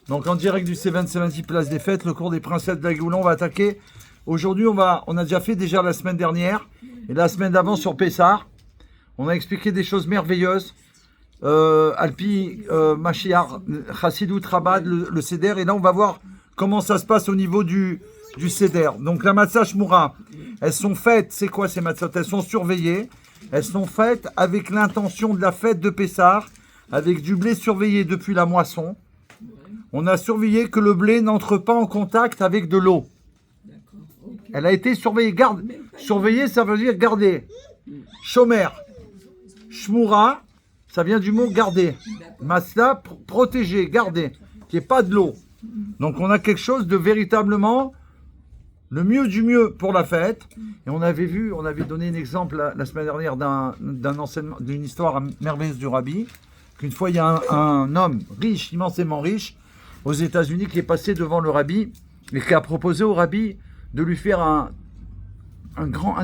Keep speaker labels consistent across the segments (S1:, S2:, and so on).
S1: Donc en direct du C20 Place des Fêtes, le cours des princesses de la Géoula, on va attaquer. Aujourd'hui, on a déjà fait la semaine dernière et la semaine d'avant sur Pessah. On a expliqué des choses merveilleuses. Alpi, Mashiach, Chassidut, Chabad, le Seder. Et là, on va voir comment ça se passe au niveau du Seder. Donc la Matzah Shmura, elles sont faites, c'est quoi ces matzot? Elles sont surveillées. Elles sont faites avec l'intention de la fête de Pessah, avec du blé surveillé depuis la moisson. On a surveillé que le blé n'entre pas en contact avec de l'eau. Elle a été surveillée. Surveiller, ça veut dire garder. Shomer. Shmura, ça vient du mot garder. Masla, protéger, garder. Qu'il n'y ait pas de l'eau. Donc on a quelque chose de véritablement le mieux du mieux pour la fête. Et on avait donné un exemple la semaine dernière d'un enseignement, d'une histoire merveilleuse du Rabbi. Qu'une fois, il y a un homme riche, immensément riche, aux États-Unis, qui est passé devant le Rabbi et qui a proposé au Rabbi de lui faire un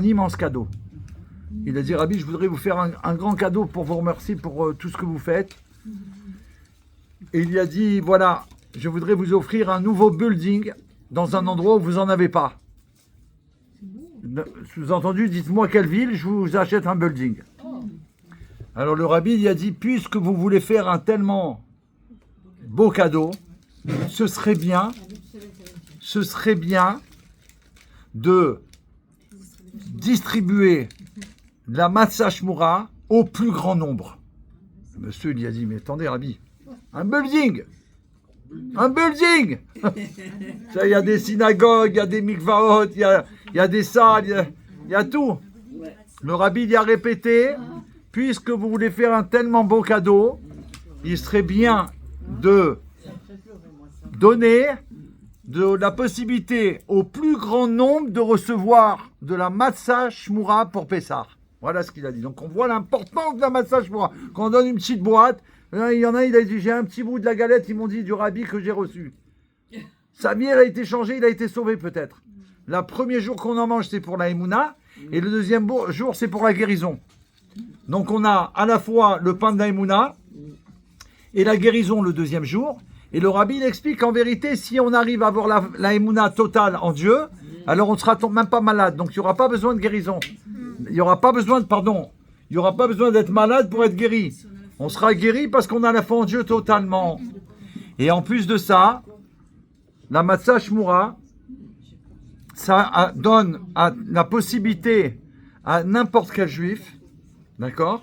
S1: immense cadeau. Il a dit: Rabbi, je voudrais vous faire un grand cadeau pour vous remercier pour tout ce que vous faites. Et il lui a dit: voilà, je voudrais vous offrir un nouveau building dans un endroit où vous n'en avez pas. Sous-entendu, dites-moi quelle ville, je vous achète un building. Alors le Rabbi lui a dit: puisque vous voulez faire un tellement beau cadeau, ce serait bien de distribuer la Matzah Shmura au plus grand nombre. Monsieur lui a dit: mais attendez, Rabbi, un building. Il y a des synagogues, il y a des mikvaot, il y a des salles, il y a tout. Le Rabbi lui a répété: puisque vous voulez faire un tellement beau cadeau, il serait bien de donner de la possibilité au plus grand nombre de recevoir de la Matzah Shmura pour Pessah. Voilà ce qu'il a dit. Donc on voit l'importance de la Matzah Shmura. Quand on donne une petite boîte, il y en a, il a dit: j'ai un petit bout de la galette, ils m'ont dit, du Rabbi que j'ai reçu. Sa vie, elle a été changée, il a été sauvé peut-être. Le premier jour qu'on en mange, c'est pour la Emouna, et le deuxième jour, c'est pour la guérison. Donc on a à la fois le pain de la Emouna et la guérison le deuxième jour. Et le Rabbi, il explique qu'en vérité, si on arrive à avoir la Emouna totale en Dieu, alors on ne sera même pas malade. Donc il n'y aura pas besoin de guérison. Il n'y aura pas besoin d'être malade pour être guéri. On sera guéri parce qu'on a la foi en Dieu totalement. Et en plus de ça, la Matzah Shmura, ça donne la possibilité à n'importe quel juif, d'accord,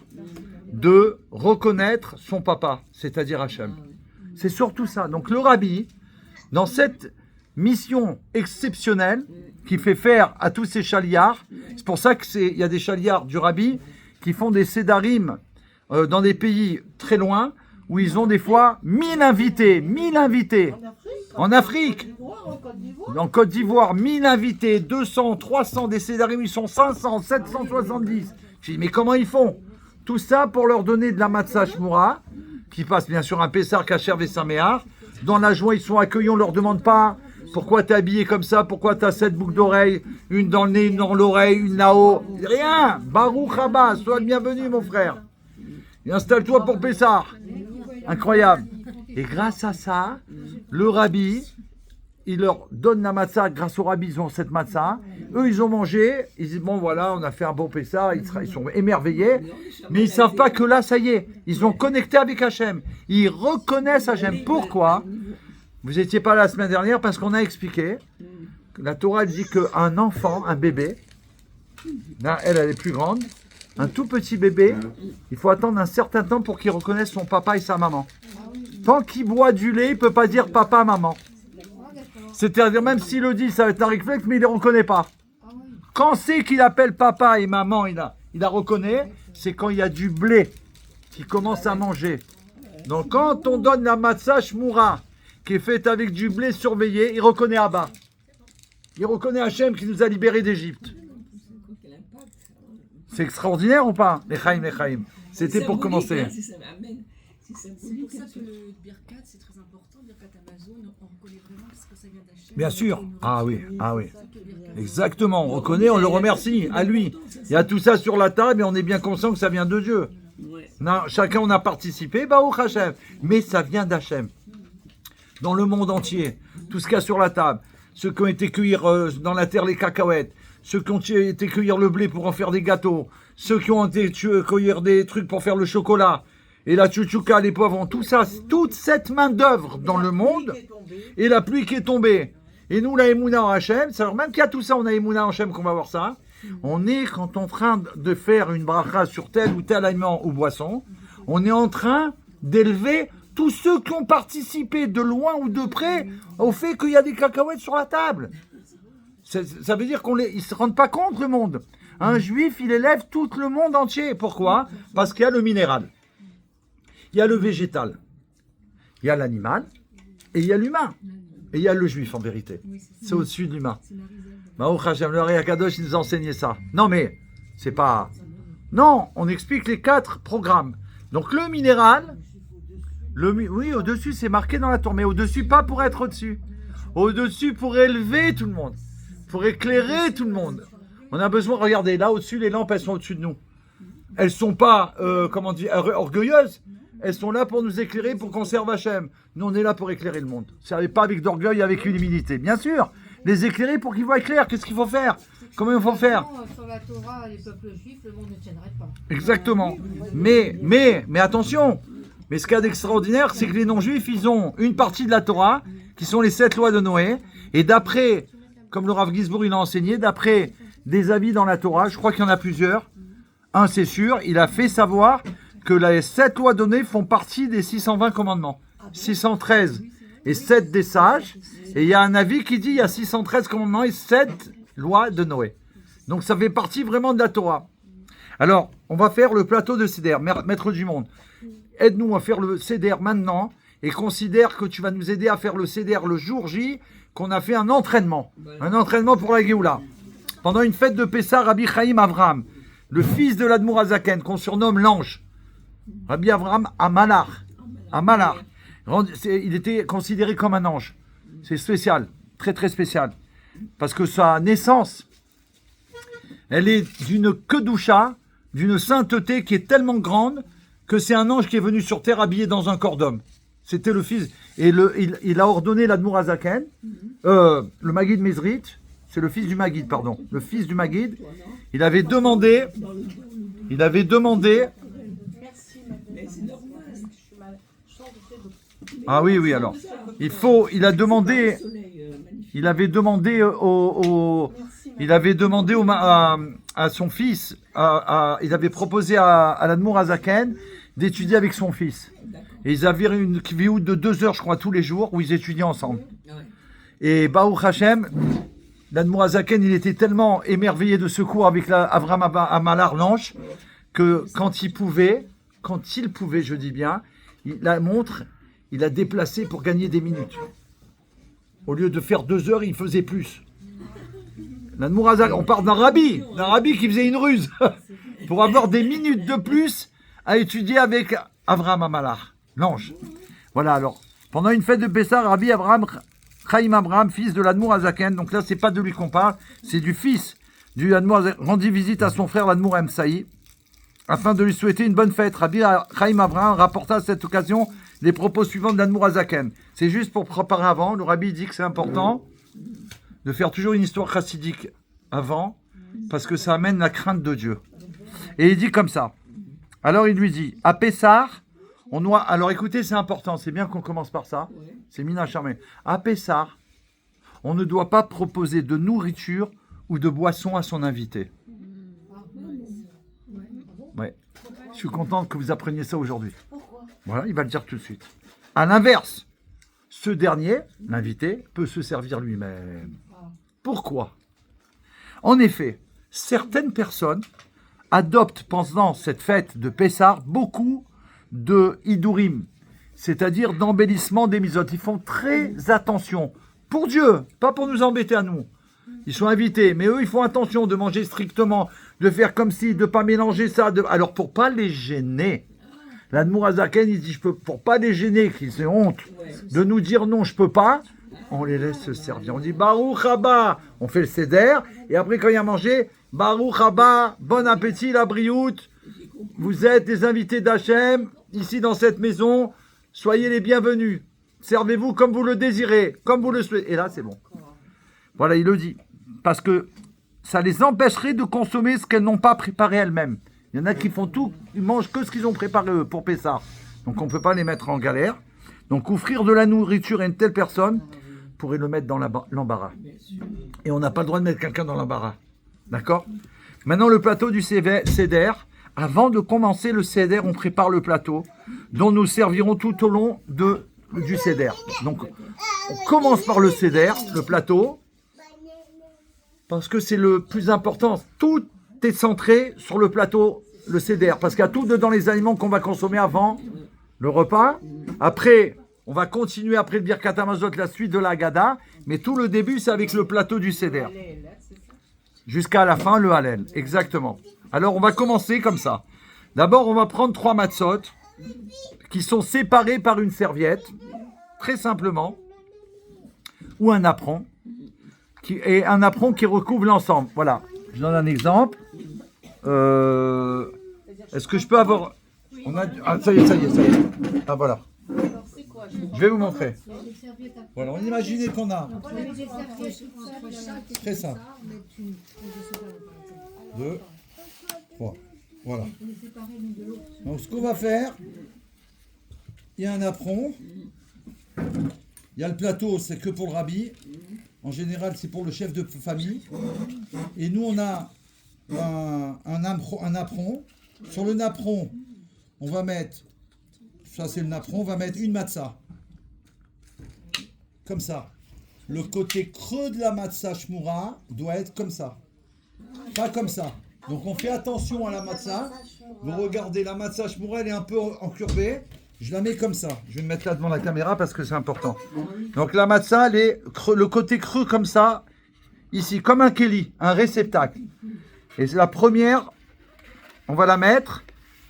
S1: de reconnaître son papa, c'est-à-dire Hachem. C'est surtout ça. Donc le Rabbi, dans cette mission exceptionnelle qu'il fait faire à tous ces chaliards, c'est pour ça qu'il y a des chaliards du Rabbi qui font des sédarim dans des pays très loin, où ils ont des fois 1000 invités. En Afrique. En Côte d'Ivoire, 1000 invités, 200, 300, des sédarim, ils sont 500, 770. Je dis: mais comment ils font? Tout ça pour leur donner de la Matzah Shmura, qui passe bien sûr un Pessar, Kacher et Saméar. Dans la joie, ils sont accueillis, on ne leur demande pas pourquoi tu es habillé comme ça, pourquoi tu as 7 boucles d'oreilles, une dans le nez, une dans l'oreille, une là-haut. Rien. Baruch haba, sois le bienvenu, mon frère. Et installe-toi pour Pessar. Incroyable. Et grâce à ça, le Rabbi, il leur donne la matzah. Grâce au Rabbi, ils ont cette matzah. Eux, ils ont mangé. Ils disent: bon, voilà, on a fait un bon Pessah. Ils sont émerveillés. Mais ils ne savent pas que là, ça y est. Ils ont connecté avec Hachem. Ils reconnaissent Hachem. Pourquoi? Vous n'étiez pas là la semaine dernière parce qu'on a expliqué. La Torah dit qu'un enfant, un bébé, là, elle est plus grande. Un tout petit bébé, il faut attendre un certain temps pour qu'il reconnaisse son papa et sa maman. Tant qu'il boit du lait, il ne peut pas dire papa, maman. C'est-à-dire, même s'il le dit, ça va être un réflexe, mais il ne les reconnaît pas. Quand c'est qu'il appelle papa et maman, il la reconnaît, c'est quand il y a du blé qu'il commence à manger. Donc quand on donne la Matzah Shmura, qui est faite avec du blé surveillé, il reconnaît Abba. Il reconnaît Hachem qui nous a libérés d'Égypte. C'est extraordinaire ou pas? Lechaim. C'était pour commencer.
S2: C'est pour ça que le Birkat, c'est très important. Birkat Amazon, on reconnaît vraiment parce que ça vient d'Hachem.
S1: Bien sûr. Ah oui. Exactement. On reconnaît, on le remercie à lui. Il y a tout ça sur la table et on est bien conscient que ça vient de Dieu. Non, chacun on a participé, Baruch Hachem. Mais ça vient d'Hachem. dans le monde entier, tout ce qu'il y a sur la table, ceux qui ont été cueillir dans la terre les cacahuètes, ceux qui ont été cueillir le blé pour en faire des gâteaux, ceux qui ont été cueillir des trucs pour faire le chocolat, et la chouchouka, les poivrons, tout ça, toute cette main-d'œuvre dans le monde, et la pluie qui est tombée. Et nous, la Emouna en Hachem, alors même qu'il y a tout ça, on a Emouna en Hachem qu'on va voir ça, on est quand en train de faire une bracha sur tel ou tel aliment ou boisson, on est en train d'élever tous ceux qui ont participé de loin ou de près au fait qu'il y a des cacahuètes sur la table. Ça veut dire qu'ils ne se rendent pas compte, le monde. Un juif, il élève tout le monde entier. Pourquoi? Parce qu'il y a le minéral, il y a le végétal, il y a l'animal, et il y a l'humain. Et il y a le juif, en vérité. C'est au-dessus de l'humain. Baruch Hashem, le Ari Akadosh, il nous a enseigné ça. Non, mais, c'est pas... Non, on explique les 4 programmes. Donc, le minéral... Oui, au-dessus, c'est marqué dans la tour, mais au-dessus, pas pour être au-dessus. Au-dessus, pour élever tout le monde. Pour éclairer tout le monde. On a besoin, regardez, là, au-dessus, les lampes, elles sont au-dessus de nous. Elles ne sont pas, orgueilleuses. Elles sont là pour nous éclairer, pour qu'on serve Hachem. Nous, on est là pour éclairer le monde. Ne pas avec d'orgueil, avec une humilité. Bien sûr, les éclairer pour qu'ils voient clair. Qu'est-ce qu'il faut faire? Comment il faut faire?
S3: Sur la Torah, les peuples juifs, le monde ne tiendrait pas.
S1: Exactement. Mais attention. Mais ce qu'il y a d'extraordinaire, c'est que les non-juifs, ils ont une partie de la Torah, qui sont les 7 lois de Noé. Et d'après, comme le Rav Gisbour, il a enseigné, d'après des avis dans la Torah, je crois qu'il y en a plusieurs. Un, c'est sûr, il a fait savoir que les 7 lois de Noé font partie des 620 commandements. 613 et 7 des sages. Et il y a un avis qui dit qu'il y a 613 commandements et 7 lois de Noé. Donc ça fait partie vraiment de la Torah. Alors, on va faire le plateau de Seder, maître du monde. Aide-nous à faire le Seder maintenant et considère que tu vas nous aider à faire le Seder le jour J, qu'on a fait un entraînement pour la Géoula. Pendant une fête de Pessah, Rabbi Chaim Avraham, le fils de l'Admour Azaken, qu'on surnomme l'ange, Rabbi Avraham Amalar, il était considéré comme un ange. C'est spécial, très très spécial. Parce que sa naissance, elle est d'une kedusha, d'une sainteté qui est tellement grande que c'est un ange qui est venu sur terre habillé dans un corps d'homme. C'était le fils. Et il a ordonné l'Admour Azaken, le Maguid Mezrit, c'est le fils du Maguid, pardon. Le fils du Maguid, il avait demandé. Ah oui, alors. Il avait demandé à son fils, il avait proposé à l'Admour Azaken d'étudier avec son fils. Et ils avaient une kviut de 2 heures, je crois, tous les jours, où ils étudiaient ensemble. Et Baruch Hashem, l'Admour Azaken, il était tellement émerveillé de ce cours avec Avraham Amalar, l'ange, que quand il pouvait, je dis bien, la montre, il a déplacé pour gagner des minutes. Au lieu de faire 2 heures, il faisait plus. L'Admour Azaken, on parle d'un rabbi qui faisait une ruse pour avoir des minutes de plus à étudier avec Avraham Amalar, l'ange. Voilà, alors, pendant une fête de Pessah, Rabbi Avraham Chaim Abraham, fils de l'Admour Azaken, donc là, c'est pas de lui qu'on parle, c'est du fils du Admour Azaken, rendit visite à son frère l'Admour Emsaï, afin de lui souhaiter une bonne fête. Rabbi Chaim Abraham rapporta à cette occasion les propos suivants de l'Admour Azaken. C'est juste pour préparer avant, le Rabbi dit que c'est important de faire toujours une histoire chassidique avant, parce que ça amène la crainte de Dieu. Et il dit comme ça. Alors il lui dit, à Pessah, on doit... Alors écoutez, c'est important, c'est bien qu'on commence par ça. C'est Mina Charmé. À Pessah, on ne doit pas proposer de nourriture ou de boisson à son invité. Ouais. Je suis content que vous appreniez ça aujourd'hui. Voilà, il va le dire tout de suite. À l'inverse, ce dernier, l'invité, peut se servir lui-même. Pourquoi? En effet, certaines personnes adoptent pendant cette fête de Pessah beaucoup de hidurim, c'est-à-dire d'embellissement des misotes. Ils font très attention. Pour Dieu, pas pour nous embêter à nous. Ils sont invités, mais eux, ils font attention de manger strictement, de faire comme si, de ne pas mélanger ça. Alors, pour ne pas les gêner, l'Admour Azaken, il dit, pour pas les gêner, qu'ils aient honte de nous dire non, je peux pas, on les laisse se servir. On dit Baruch Haba, on fait le Seder, et après, quand il y a mangé, Baruch Haba, bon appétit, la briout, vous êtes des invités d'Hachem, ici dans cette maison, soyez les bienvenus. servez-vous comme vous le désirez, comme vous le souhaitez. Et là, c'est bon. Voilà, il le dit. Parce que ça les empêcherait de consommer ce qu'elles n'ont pas préparé elles-mêmes. Il y en a qui font tout, ils mangent que ce qu'ils ont préparé eux pour Pessah. Donc on ne peut pas les mettre en galère. Donc offrir de la nourriture à une telle personne pourrait le mettre dans l'embarras. Et on n'a pas le droit de mettre quelqu'un dans l'embarras. D'accord? Maintenant le plateau du Seder. Avant de commencer le Seder, on prépare le plateau dont nous servirons tout au long du Seder. Donc on commence par le Seder, le plateau, parce que c'est le plus important. Tout est centré sur le plateau, le Seder, parce qu'il y a tout dedans les aliments qu'on va consommer avant le repas. Après, on va continuer après le Birkat Hamazot, la suite de la Haggadah, mais tout le début, c'est avec le plateau du Seder. Jusqu'à la fin, le Hallel, exactement. Alors, on va commencer comme ça. D'abord, on va prendre 3 matzot qui sont séparés par une serviette, très simplement, ou un apron, et un apron qui recouvre l'ensemble. Voilà, je donne un exemple. Est-ce que je peux avoir... ça y est. Ah, voilà. Je vais vous montrer. Voilà, on imagine qu'on a... Très simple. 2, 3. Voilà. Donc, ce qu'on va faire, il y a un apron. Il y a le plateau, c'est que pour le rabbi. En général, c'est pour le chef de famille. Et nous, on a un apron. Sur le napperon, on va mettre, ça c'est le napperon, on va mettre une matzah. Comme ça. Le côté creux de la matzah shmura doit être comme ça. Pas comme ça. Donc on fait attention à la matzah. Vous regardez, la matzah shmura, elle est un peu encurvée. Je la mets comme ça. Je vais me mettre là devant la caméra parce que c'est important. Donc la matzah, elle est le côté creux comme ça. Ici, comme un kéli, un réceptacle. Et c'est la première, on va la mettre.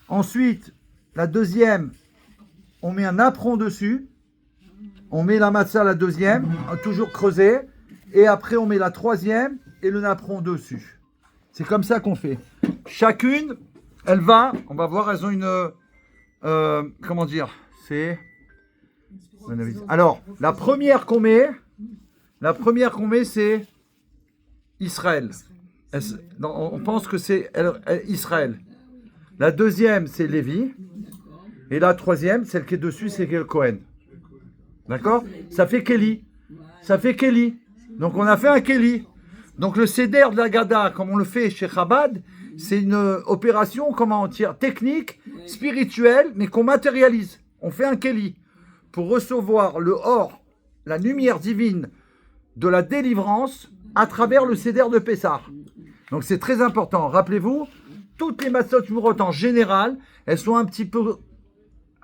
S1: Ensuite, la deuxième, on met un apron dessus. On met la matzah, la deuxième, toujours creusée. Et après, on met la troisième et le napperon dessus. C'est comme ça qu'on fait. Chacune, on va voir, elles ont une... comment dire, c'est... Alors, la première qu'on met, c'est Israël. On pense que c'est Israël. La deuxième, c'est Lévi. Et la troisième, celle qui est dessus, c'est Cohen. D'accord? Ça fait Kéli. Donc, on a fait un Kéli. Donc, le Seder de la Haggadah, comme on le fait chez Chabad, c'est une opération, technique, spirituelle, mais qu'on matérialise. On fait un Kéli pour recevoir le or, la lumière divine de la délivrance à travers le Seder de Pessah. Donc, c'est très important. Rappelez-vous, toutes les matzot shmurot en général, elles sont un petit peu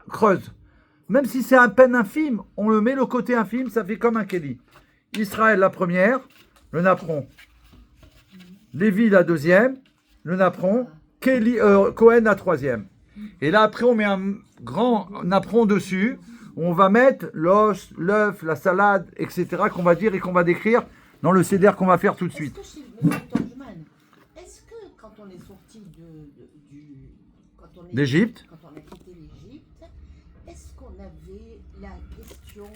S1: creuses. Même si c'est à peine infime, on le met le côté infime, ça fait comme un Kéli. Israël la première, le napperon. Lévi la deuxième, le napperon. Cohen la troisième. Et là après on met un grand napperon dessus, où on va mettre l'os, l'œuf, la salade, etc. qu'on va dire et qu'on va décrire dans le Seder qu'on va faire tout de suite.
S4: Est-ce que quand on est sorti
S1: d'Égypte,
S4: quand on a quitté l'Égypte, est-ce qu'on avait la question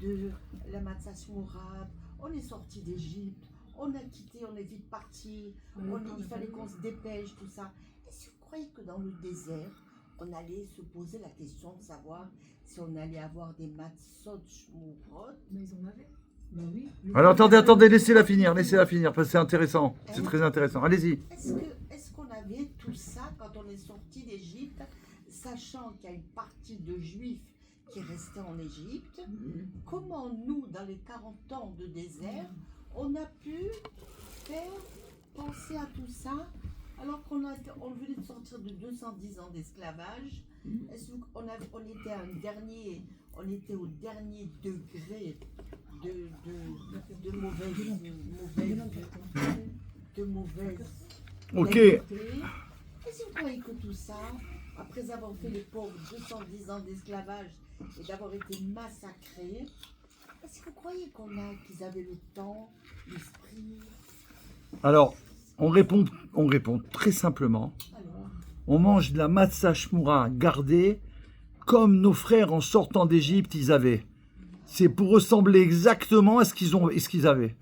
S4: de la matzah shmura? On est sorti d'Égypte, on a quitté, on est vite parti, il fallait qu'on se dépêche, tout ça. Est-ce que vous croyez que dans le désert, on allait se poser la question de savoir si on allait avoir des matzot shmurot?
S2: Mais ils en avaient. Ben oui.
S1: Alors attendez, laissez-la finir, parce que c'est intéressant, c'est très intéressant. Allez-y.
S4: Est-ce qu'on avait tout ça quand on est sorti d'Égypte, sachant qu'il y a une partie de Juifs qui restaient en Égypte? Comment nous, dans les 40 ans de désert, on a pu penser à tout ça alors qu'on venait de sortir de 210 ans d'esclavage? Est-ce qu'on était au dernier degré de mauvaise
S1: Ok.
S4: qualité? Est-ce que vous croyez que tout ça, après avoir fait les pauvres 210 ans d'esclavage et d'avoir été massacrés, est-ce que vous croyez qu'ils avaient le temps, l'esprit?
S1: Alors, on répond très simplement.
S4: Alors,
S1: On mange de la matzah shmura gardée comme nos frères en sortant d'Égypte ils avaient. c'est pour ressembler exactement à ce qu'ils avaient.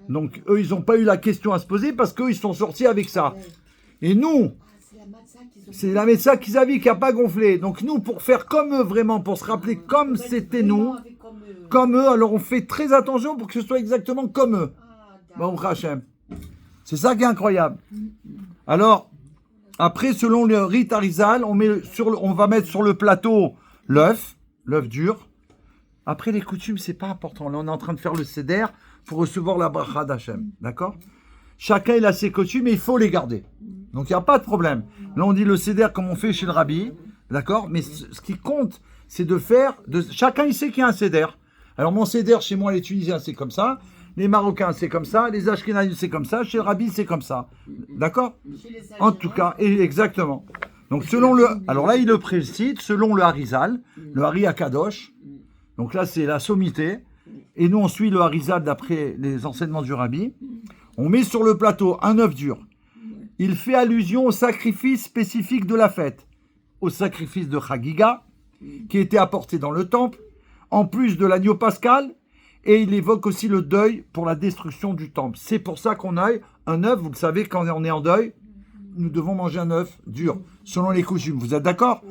S1: Donc, eux, ils n'ont pas eu la question à se poser parce qu'eux, ils sont sortis avec ça. Et nous, c'est la matzah qu'ils avaient qui n'a pas gonflé. Donc, nous, pour faire comme eux, vraiment, pour se rappeler comme c'était nous, comme eux, alors on fait très attention pour que ce soit exactement comme eux. Bon, Hachem. C'est ça qui est incroyable. Alors, après, selon le rite Arizal, on va mettre sur le plateau l'œuf dur. Après, les coutumes, c'est pas important. Là, on est en train de faire le seder pour recevoir la bracha d'Hachem. D'accord? Chacun, il a ses coutumes et il faut les garder. Donc, il n'y a pas de problème. Là, on dit le seder comme on fait chez le rabbi. D'accord? Mais ce qui compte, c'est de faire... Chacun, il sait qu'il y a un seder. Alors, mon seder, chez moi, les Tunisiens, c'est comme ça. Les Marocains, c'est comme ça. Les Ashkénazes, c'est comme ça. Chez le rabbi, c'est comme ça. D'accord? En tout cas, exactement. Donc, selon le... Alors là, il le précise, selon le Harizal, le Hari Akadosh. Donc là, c'est la sommité. Et nous, on suit le Harizal d'après les enseignements du rabbi. On met sur le plateau un œuf dur. Il fait allusion au sacrifice spécifique de la fête, au sacrifice de Chagiga, qui était apporté dans le temple, en plus de l'agneau pascal, et il évoque aussi le deuil pour la destruction du temple. C'est pour ça qu'on a un œuf, vous le savez, quand on est en deuil, nous devons manger un œuf dur, selon les coutumes. Vous êtes d'accord?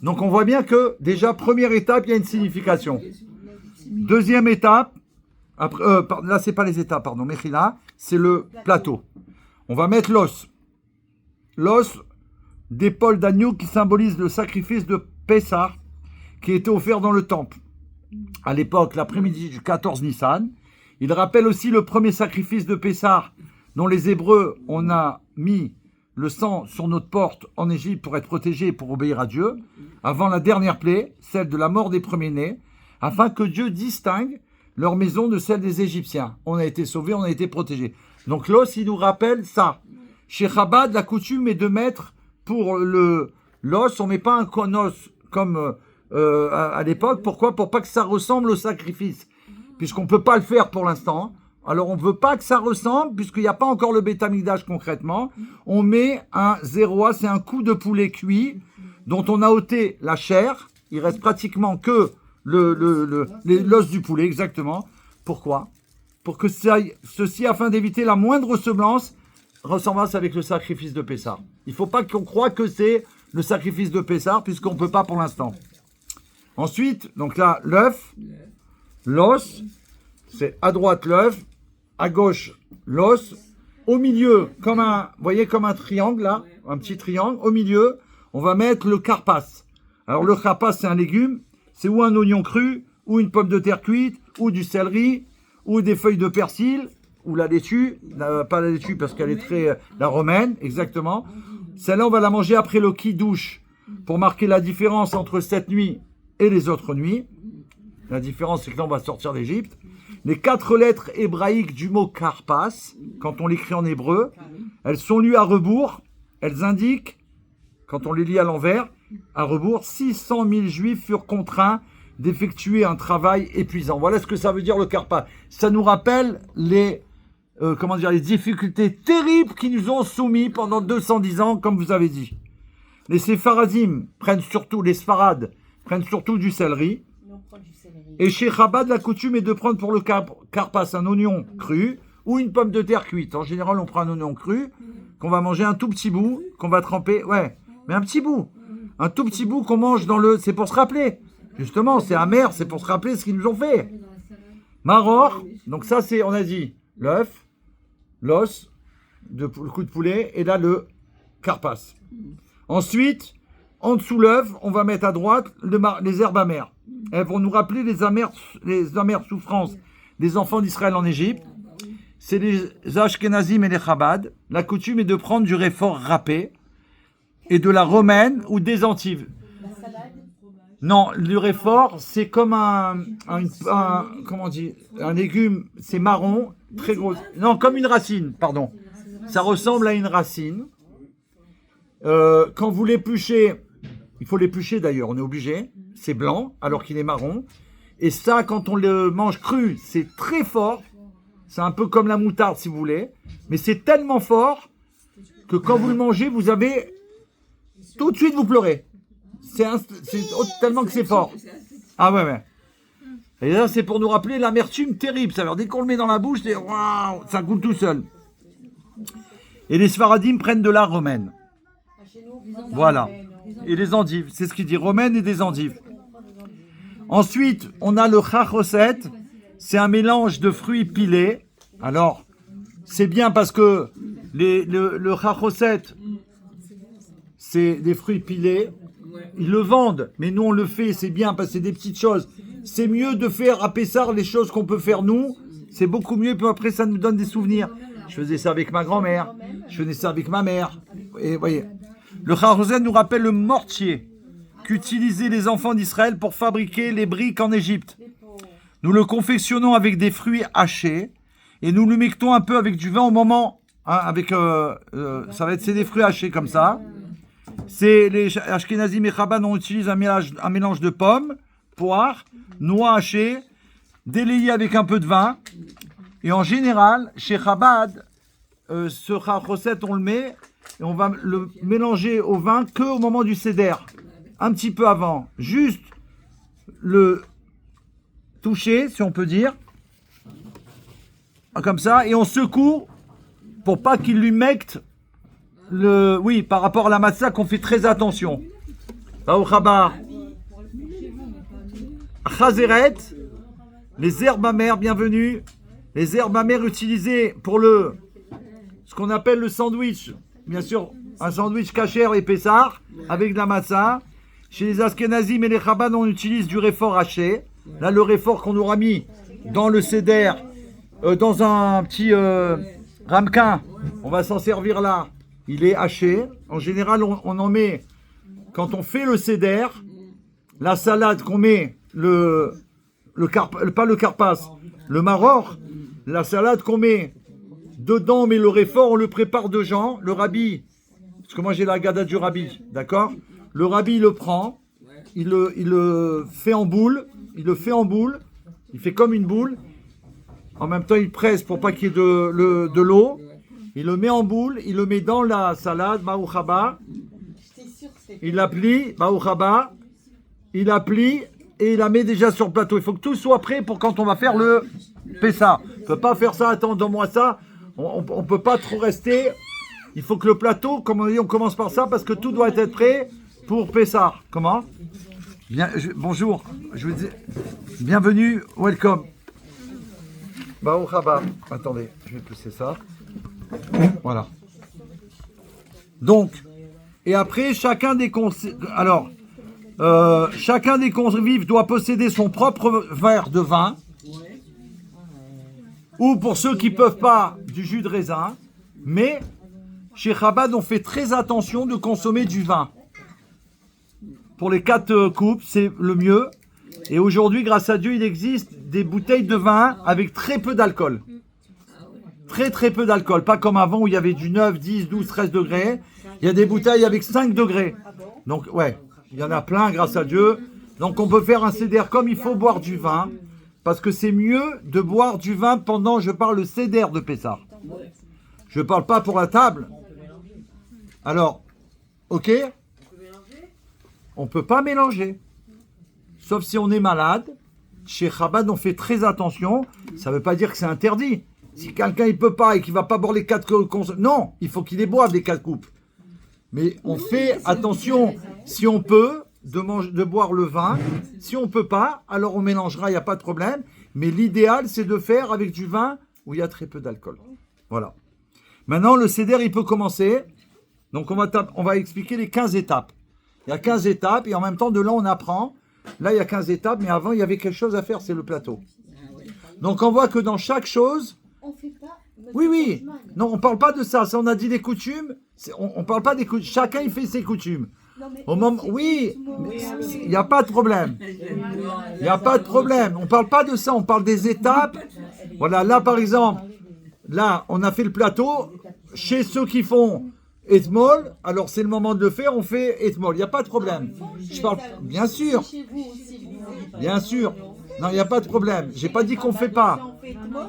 S1: Donc on voit bien que, déjà, première étape, il y a une signification. Deuxième étape, après, là, c'est pas les étapes, pardon, Mechila, c'est le plateau. On va mettre l'os. L'os d'épaule d'agneau qui symbolise le sacrifice de Pessah qui était offert dans le temple. À l'époque, l'après-midi du 14 Nissan. Il rappelle aussi le premier sacrifice de Pessah dont les Hébreux, on a mis le sang sur notre porte en Égypte pour être protégés et pour obéir à Dieu, avant la dernière plaie, celle de la mort des premiers-nés, afin que Dieu distingue leur maison de celle des Égyptiens. On a été sauvés, on a été protégés. Donc l'os, il nous rappelle ça. Chez Chabad, la coutume est de mettre pour l'os, on ne met pas un os comme à l'époque. Pourquoi? Pour pas que ça ressemble au sacrifice. Puisqu'on ne peut pas le faire pour l'instant. Alors on ne veut pas que ça ressemble, puisqu'il n'y a pas encore le Beth Amikdash concrètement. On met un 0A, c'est un cou de poulet cuit, dont on a ôté la chair. Il reste pratiquement que l'os du poulet, exactement. Pourquoi? Pour que ceci, afin d'éviter la moindre ressemblance avec le sacrifice de Pessah. Il ne faut pas qu'on croie que c'est le sacrifice de Pessah, puisqu'on ne peut pas pour l'instant. Ensuite, donc là, l'os, c'est à droite l'œuf, à gauche l'os, au milieu, vous voyez comme un triangle là, un petit triangle, au milieu, on va mettre le karpas. Alors le karpas, c'est un légume, c'est ou un oignon cru, ou une pomme de terre cuite, ou du céleri, ou des feuilles de persil, ou la laitue, pas la laitue parce qu'elle est très... la romaine, exactement. Celle-là, on va la manger après le kidouche, pour marquer la différence entre cette nuit et les autres nuits. La différence, c'est que là, on va sortir d'Égypte. Les 4 lettres hébraïques du mot karpas, quand on l'écrit en hébreu, elles sont lues à rebours. Elles indiquent, quand on les lit à l'envers, à rebours, 600 000 juifs furent contraints d'effectuer un travail épuisant. Voilà ce que ça veut dire le karpas. Ça nous rappelle les difficultés terribles qui nous ont soumis pendant 210 ans, comme vous avez dit. Les séfaradim prennent surtout du céleri. Et chez Chabad, la coutume est de prendre pour le karpas un oignon cru ou une pomme de terre cuite. En général, on prend un oignon cru, qu'on va manger un tout petit bout, qu'on va tremper. Ouais, mais un petit bout. Un tout petit bout qu'on mange dans le... C'est pour se rappeler. Justement, c'est amer, c'est pour se rappeler ce qu'ils nous ont fait. Maror, donc ça c'est, on a dit, l'œuf, l'os, le coup de poulet, et là le karpas. Ensuite, en dessous l'œuf, on va mettre à droite les herbes amères. Elles vont nous rappeler les amères souffrances des enfants d'Israël en Égypte. C'est les Ashkenazim et les Chabad. La coutume est de prendre du réfort râpé et de la romaine ou des endives. Non, le réfort, c'est comme un légume, c'est marron, très gros. Non, comme une racine, pardon. Ça ressemble à une racine. Quand vous l'épluchez, il faut l'éplucher d'ailleurs, on est obligé. C'est blanc, alors qu'il est marron. Et ça, quand on le mange cru, c'est très fort. C'est un peu comme la moutarde, si vous voulez. Mais c'est tellement fort que quand vous le mangez, vous avez... Tout de suite, vous pleurez. C'est tellement que c'est fort. Ah ouais. Et là, c'est pour nous rappeler l'amertume terrible. Ça veut dire, dès qu'on le met dans la bouche, c'est waouh, ça coule tout seul. Et les Sfaradim prennent de la romaine. Voilà. Et les endives. C'est ce qu'il dit, romaine et des endives. Ensuite, on a le chachoset. C'est un mélange de fruits pilés. Alors, c'est bien parce que le chachoset, c'est des fruits pilés. Ils le vendent, mais nous on le fait, c'est bien parce que c'est des petites choses. C'est mieux de faire à Pessar les choses qu'on peut faire nous. C'est beaucoup mieux, puis après ça nous donne des souvenirs. Je faisais ça avec ma grand-mère, je faisais ça avec ma mère. Et voyez, le chachoset nous rappelle le mortier qu'utilisaient les enfants d'Israël pour fabriquer les briques en Égypte. Nous le confectionnons avec des fruits hachés et nous le mettons un peu avec du vin au moment, ça va être c'est des fruits hachés comme ça. C'est les Ashkenazim et Chabad, on utilise un mélange de pommes, poires, noix hachées, délayées avec un peu de vin. Et en général, chez Chabad, ce chachoset, on le met et on va le mélanger au vin qu'au moment du seder, un petit peu avant, juste le toucher, si on peut dire, comme ça, et on secoue pour pas qu'il lui mecte. Oui, par rapport à la matzah, qu'on fait très attention. Chazeret, les herbes amères, bienvenue. Les herbes amères utilisées pour ce qu'on appelle le sandwich. Bien sûr, un sandwich kasher et pessar avec de la matzah. Chez les Ashkenazim et les Chabad, on utilise du réfort haché. Là, le réfort qu'on aura mis dans le seder, dans un petit ramequin, on va s'en servir là. Il est haché. En général, on en met, quand on fait le seder, la salade qu'on met, pas le carpas, le maror, la salade qu'on met dedans, mais le réfort, on le prépare de gens. Le rabbi, parce que moi j'ai la gada du rabbi, d'accord? Le rabbi il le prend, il le fait en boule, il fait comme une boule. En même temps, il presse pour pas qu'il y ait de l'eau. Il le met en boule, il le met dans la salade, Maouchaba. Il la plie, Maouchaba. Il la plie et il la met déjà sur le plateau. Il faut que tout soit prêt pour quand on va faire le Pessa. On ne peut pas faire ça, attends, donne-moi ça. On ne peut pas trop rester. Il faut que le plateau, comme on dit, on commence par ça parce que tout doit être prêt pour Pessa. Comment? Bonjour, je vous dis, bienvenue, welcome. Maouchaba. Attendez, je vais pousser ça. Voilà. Donc, et après, chacun des convives doit posséder son propre verre de vin, ou pour ceux qui ne peuvent pas, du jus de raisin. Mais chez Chabad, on fait très attention de consommer du vin. Pour les 4 coupes, c'est le mieux. Et aujourd'hui, grâce à Dieu, il existe des bouteilles de vin avec très peu d'alcool. Très peu d'alcool, pas comme avant où il y avait du 9, 10, 12, 13 degrés. Il y a des bouteilles avec 5 degrés. Donc ouais, il y en a plein grâce à Dieu. Donc on peut faire un seder comme il faut boire du vin, parce que c'est mieux de boire du vin pendant, je parle le seder de Pessah. Je parle pas pour la table. Alors, ok, on peut pas mélanger, sauf si on est malade. Chez Chabad, on fait très attention. Ça veut pas dire que c'est interdit. Si quelqu'un il peut pas et qu'il va pas boire les 4 coupes, non, il faut qu'il les boive les 4 coupes. Mais on fait attention, si on peut, de boire le vin. Si on peut pas, alors on mélangera, il n'y a pas de problème. Mais l'idéal, c'est de faire avec du vin où il y a très peu d'alcool. Voilà. Maintenant, le seder, il peut commencer. Donc on va expliquer les 15 étapes. Il y a 15 étapes et en même temps, de là, on apprend. Là, il y a 15 étapes, mais avant, il y avait quelque chose à faire, c'est le plateau. Donc on voit que dans chaque chose...
S4: On fait pas.
S1: Oui. Non, on parle pas de ça. Ça, on a dit les coutumes. On parle pas des coutumes. Chacun, il fait ses coutumes. Au moment, oui, il n'y a pas de problème. Il n'y a pas de problème. On parle pas de ça. On parle des étapes. Voilà, là, par exemple, là, on a fait le plateau. Chez ceux qui font Etmol, alors c'est le moment de le faire. On fait Etmol. Il n'y a pas de problème. Je parle, bien sûr. Bien sûr. Non, il n'y a pas de problème. J'ai pas dit qu'on fait pas.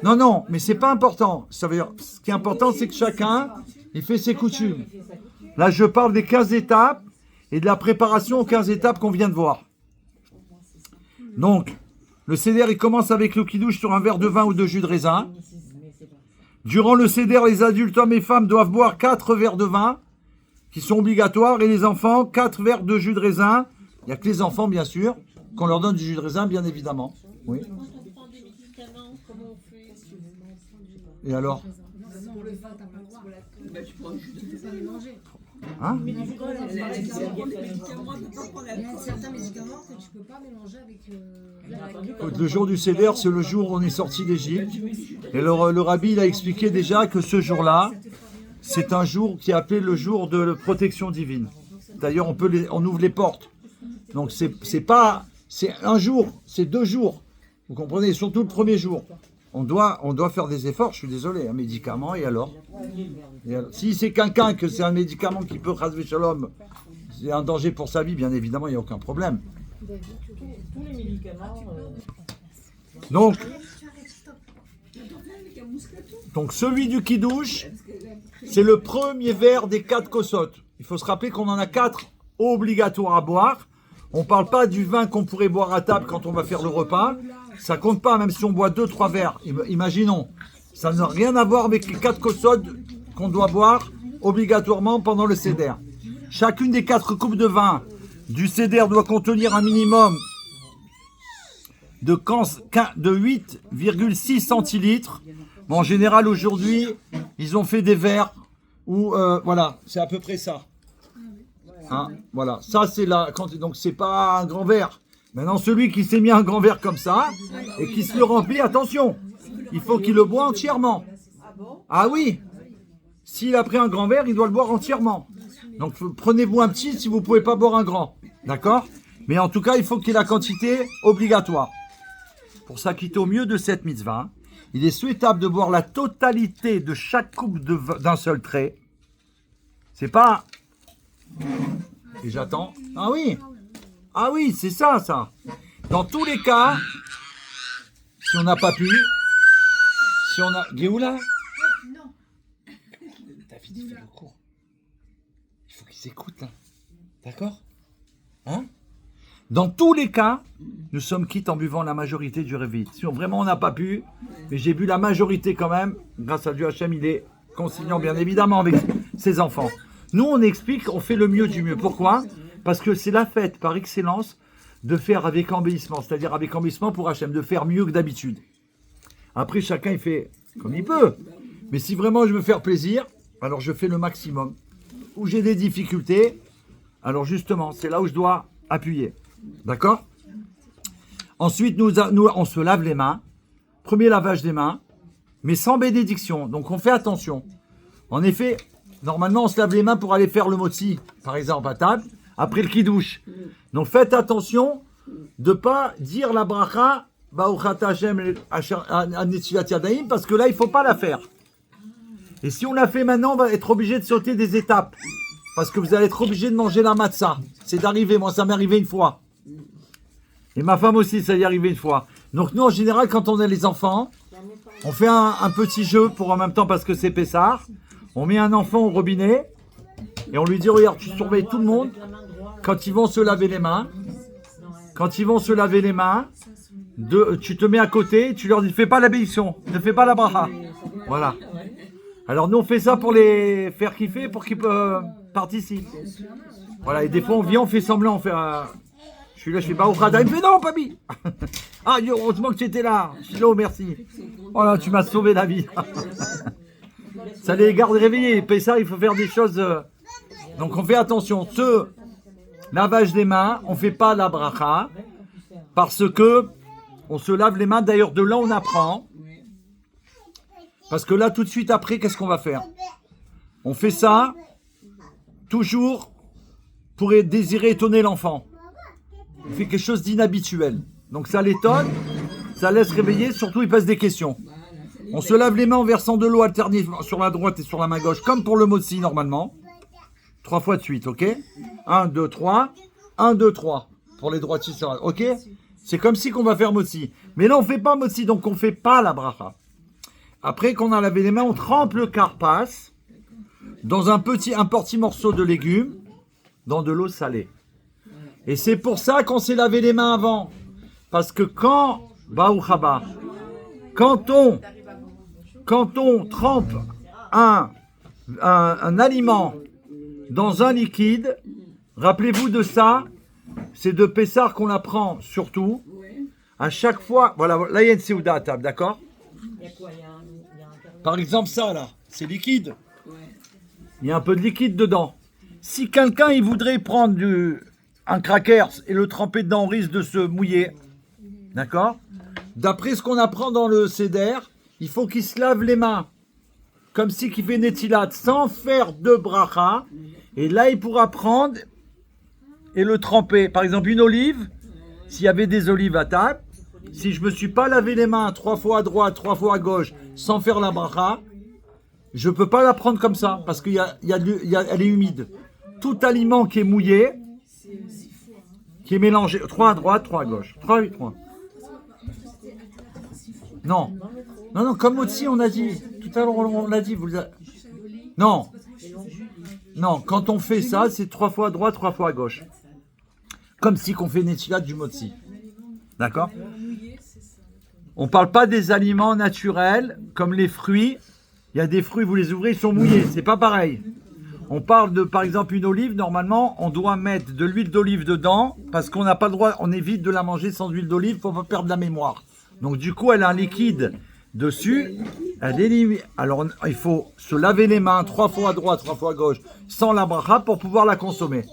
S1: Non, mais c'est pas important. Ça veut dire, ce qui est important, c'est que chacun, il fait ses coutumes. Là, je parle des 15 étapes et de la préparation aux 15 étapes qu'on vient de voir. Donc, Le seder, il commence avec le kidouche sur un verre de vin ou de jus de raisin. Durant le seder, les adultes, hommes et femmes, doivent boire 4 verres de vin, qui sont obligatoires, et les enfants, 4 verres de jus de raisin. Il n'y a que les enfants, bien sûr, qu'on leur donne du jus de raisin, bien évidemment. Oui.
S5: Quand on prend des médicaments, comment on fait?
S1: Et alors?
S2: Pour le vin, t'as pas le droit. Tu peux pas les manger.
S1: Hein?
S2: Il y a certains médicaments que tu peux pas mélanger avec l'alcool.
S1: Le jour du Seder, c'est le jour où on est sorti d'Égypte. Et le rabbi il a expliqué déjà que ce jour-là, c'est un jour qui est appelé le jour de protection divine. D'ailleurs, on ouvre les portes. Donc c'est un jour, c'est 2 jours. Vous comprenez, surtout le premier jour. On doit faire des efforts, je suis désolé, un médicament, et alors, si c'est quelqu'un que c'est un médicament qui peut, chas v'shalom, c'est un danger pour sa vie, bien évidemment, il n'y a aucun problème.
S3: Tous les médicaments.
S1: Donc celui du kidouche, c'est le premier verre des 4 kosot. Il faut se rappeler qu'on en a 4 obligatoires à boire. On ne parle pas du vin qu'on pourrait boire à table quand on va faire le repas. Ça compte pas, même si on boit 2-3 verres. Imaginons. Ça n'a rien à voir avec les 4 kosod qu'on doit boire obligatoirement pendant le seder. Chacune des 4 coupes de vin du seder doit contenir un minimum de 8,6 centilitres. Bon, en général, aujourd'hui, ils ont fait des verres où, voilà, c'est à peu près ça. Hein, voilà, ça c'est donc c'est pas un grand verre. Maintenant, celui qui s'est mis un grand verre comme ça et qui se le remplit, attention, il faut qu'il le boit entièrement. Ah oui, s'il a pris un grand verre, il doit le boire entièrement. Donc prenez-vous un petit si vous ne pouvez pas boire un grand, d'accord? Mais en tout cas, il faut qu'il y ait la quantité obligatoire. Pour s'acquitter au mieux de cette mitzvah, il est souhaitable de boire la totalité de chaque coupe d'un seul trait. C'est pas... Et j'attends. Ah oui, c'est ça. Dans tous les cas, si on n'a pas pu, si on a... Géoula ?
S2: Non.
S1: David, il fait le cours. Il faut qu'il s'écoute, là. D'accord ? Hein ? Dans tous les cas, nous sommes quittes en buvant la majorité du réveil. Si vraiment on n'a pas pu, mais j'ai bu la majorité quand même, grâce à Dieu Hachem, il est conciliant bien évidemment avec ses enfants. Nous, on explique, on fait le mieux du mieux. Pourquoi ? Parce que c'est la fête par excellence de faire avec embellissement, c'est-à-dire avec embellissement pour Hachem, de faire mieux que d'habitude. Après, chacun il fait comme il peut. Mais si vraiment je veux faire plaisir, alors je fais le maximum. Où j'ai des difficultés, alors justement, c'est là où je dois appuyer. D'accord ? Ensuite, nous, on se lave les mains. Premier lavage des mains, mais sans bénédiction. Donc, on fait attention. En effet, normalement, on se lave les mains pour aller faire le motzi, par exemple, à table, après le kidouche. Donc, faites attention de ne pas dire la bracha, parce que là, il ne faut pas la faire. Et si on la fait maintenant, on va être obligé de sauter des étapes. Parce que vous allez être obligé de manger la matzah. C'est d'arriver. Moi, ça m'est arrivé une fois. Et ma femme aussi, ça y est arrivé une fois. Donc, nous, en général, quand on a les enfants, on fait un petit jeu pour en même temps parce que c'est Pessah. On met un enfant au robinet et on lui dit, regarde, tu surveilles tout le monde quand ils vont se laver les mains. Quand ils vont se laver les mains, tu te mets à côté et tu leur dis, fais pas la bénédiction, ne fais pas la bracha. Voilà. Alors nous on fait ça pour les faire kiffer, pour qu'ils participent. Voilà, et des fois on vient, on fait semblant, on fait je suis là, je fais pas au khada, il me fait non, papi. Ah, heureusement que tu étais là. Chilo, merci. Oh là, tu m'as sauvé la vie. Ça les garde réveillés. Pessah, il faut faire des choses. Donc on fait attention. Ce lavage des mains, on fait pas la bracha parce que on se lave les mains. D'ailleurs, de là on apprend. Parce que là, tout de suite après, qu'est-ce qu'on va faire? On fait ça toujours pour désirer étonner l'enfant. On fait quelque chose d'inhabituel. Donc ça l'étonne, ça laisse réveiller, surtout il pose des questions. On se lave les mains en versant de l'eau alternativement sur la droite et sur la main gauche, comme pour le motzi normalement. 3 fois de suite, ok? 1, 2, 3. 1, 2, 3. Pour les droitiers, ok? C'est comme si qu'on va faire motzi. Mais là, on ne fait pas motzi, donc on ne fait pas la bracha. Après qu'on a lavé les mains, on trempe le karpas dans un petit morceau de légumes dans de l'eau salée. Et c'est pour ça qu'on s'est lavé les mains avant. Parce que quand Baruch haba. Quand on trempe un aliment dans un liquide, rappelez-vous de ça, c'est de Pessar qu'on apprend surtout. À chaque fois, voilà, là il y a une Séouda à table, d'accord?
S3: Il y a quoi? Il y a un
S1: Par exemple, ça là, c'est liquide. Il y a un peu de liquide dedans. Si quelqu'un il voudrait prendre un crackers et le tremper dedans, on risque de se mouiller. D'accord? D'après ce qu'on apprend dans le Seder, il faut qu'il se lave les mains. Comme si qu'il fait Netilat, sans faire de bracha. Et là, il pourra prendre et le tremper. Par exemple, une olive, s'il y avait des olives à table, si je ne me suis pas lavé les mains 3 fois à droite, 3 fois à gauche, sans faire la bracha, je ne peux pas la prendre comme ça, parce qu'elle est humide. Tout aliment qui est mouillé, qui est mélangé, 3 à droite, 3 à gauche. 3, 8, 3. Non, comme aussi on a dit. Tout à l'heure on l'a dit. Non, quand on fait ça, c'est 3 fois à droite, 3 fois à gauche. Comme si qu'on fait Netilat du motzi. D'accord? On ne parle pas des aliments naturels, comme les fruits. Il y a des fruits, vous les ouvrez, ils sont mouillés. C'est pas pareil. On parle de, par exemple, une olive. Normalement, on doit mettre de l'huile d'olive dedans, parce qu'on n'a pas le droit, on évite de la manger sans huile d'olive, il ne faut pas perdre la mémoire. Donc du coup, elle a un liquide dessus. Alors, il faut se laver les mains 3 fois à droite, 3 fois à gauche, sans la bracha, pour pouvoir la consommer.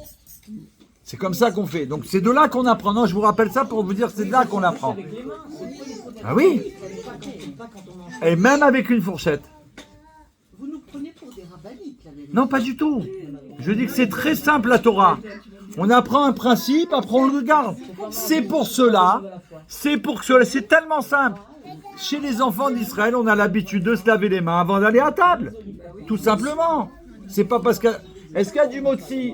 S1: C'est comme ça qu'on fait. Donc c'est de là qu'on apprend. Non, je vous rappelle ça pour vous dire que c'est de là qu'on apprend. Ah oui. Et même avec une fourchette.
S4: Vous nous prenez pour des rabbinites, là, les
S1: Non, pas du tout. Je dis que c'est très simple la Torah. On apprend un principe, après on le regarde. C'est pour cela, c'est tellement simple. Chez les enfants d'Israël, on a l'habitude de se laver les mains avant d'aller à table. Tout simplement. C'est pas parce que... Est-ce qu'il y a du motzi?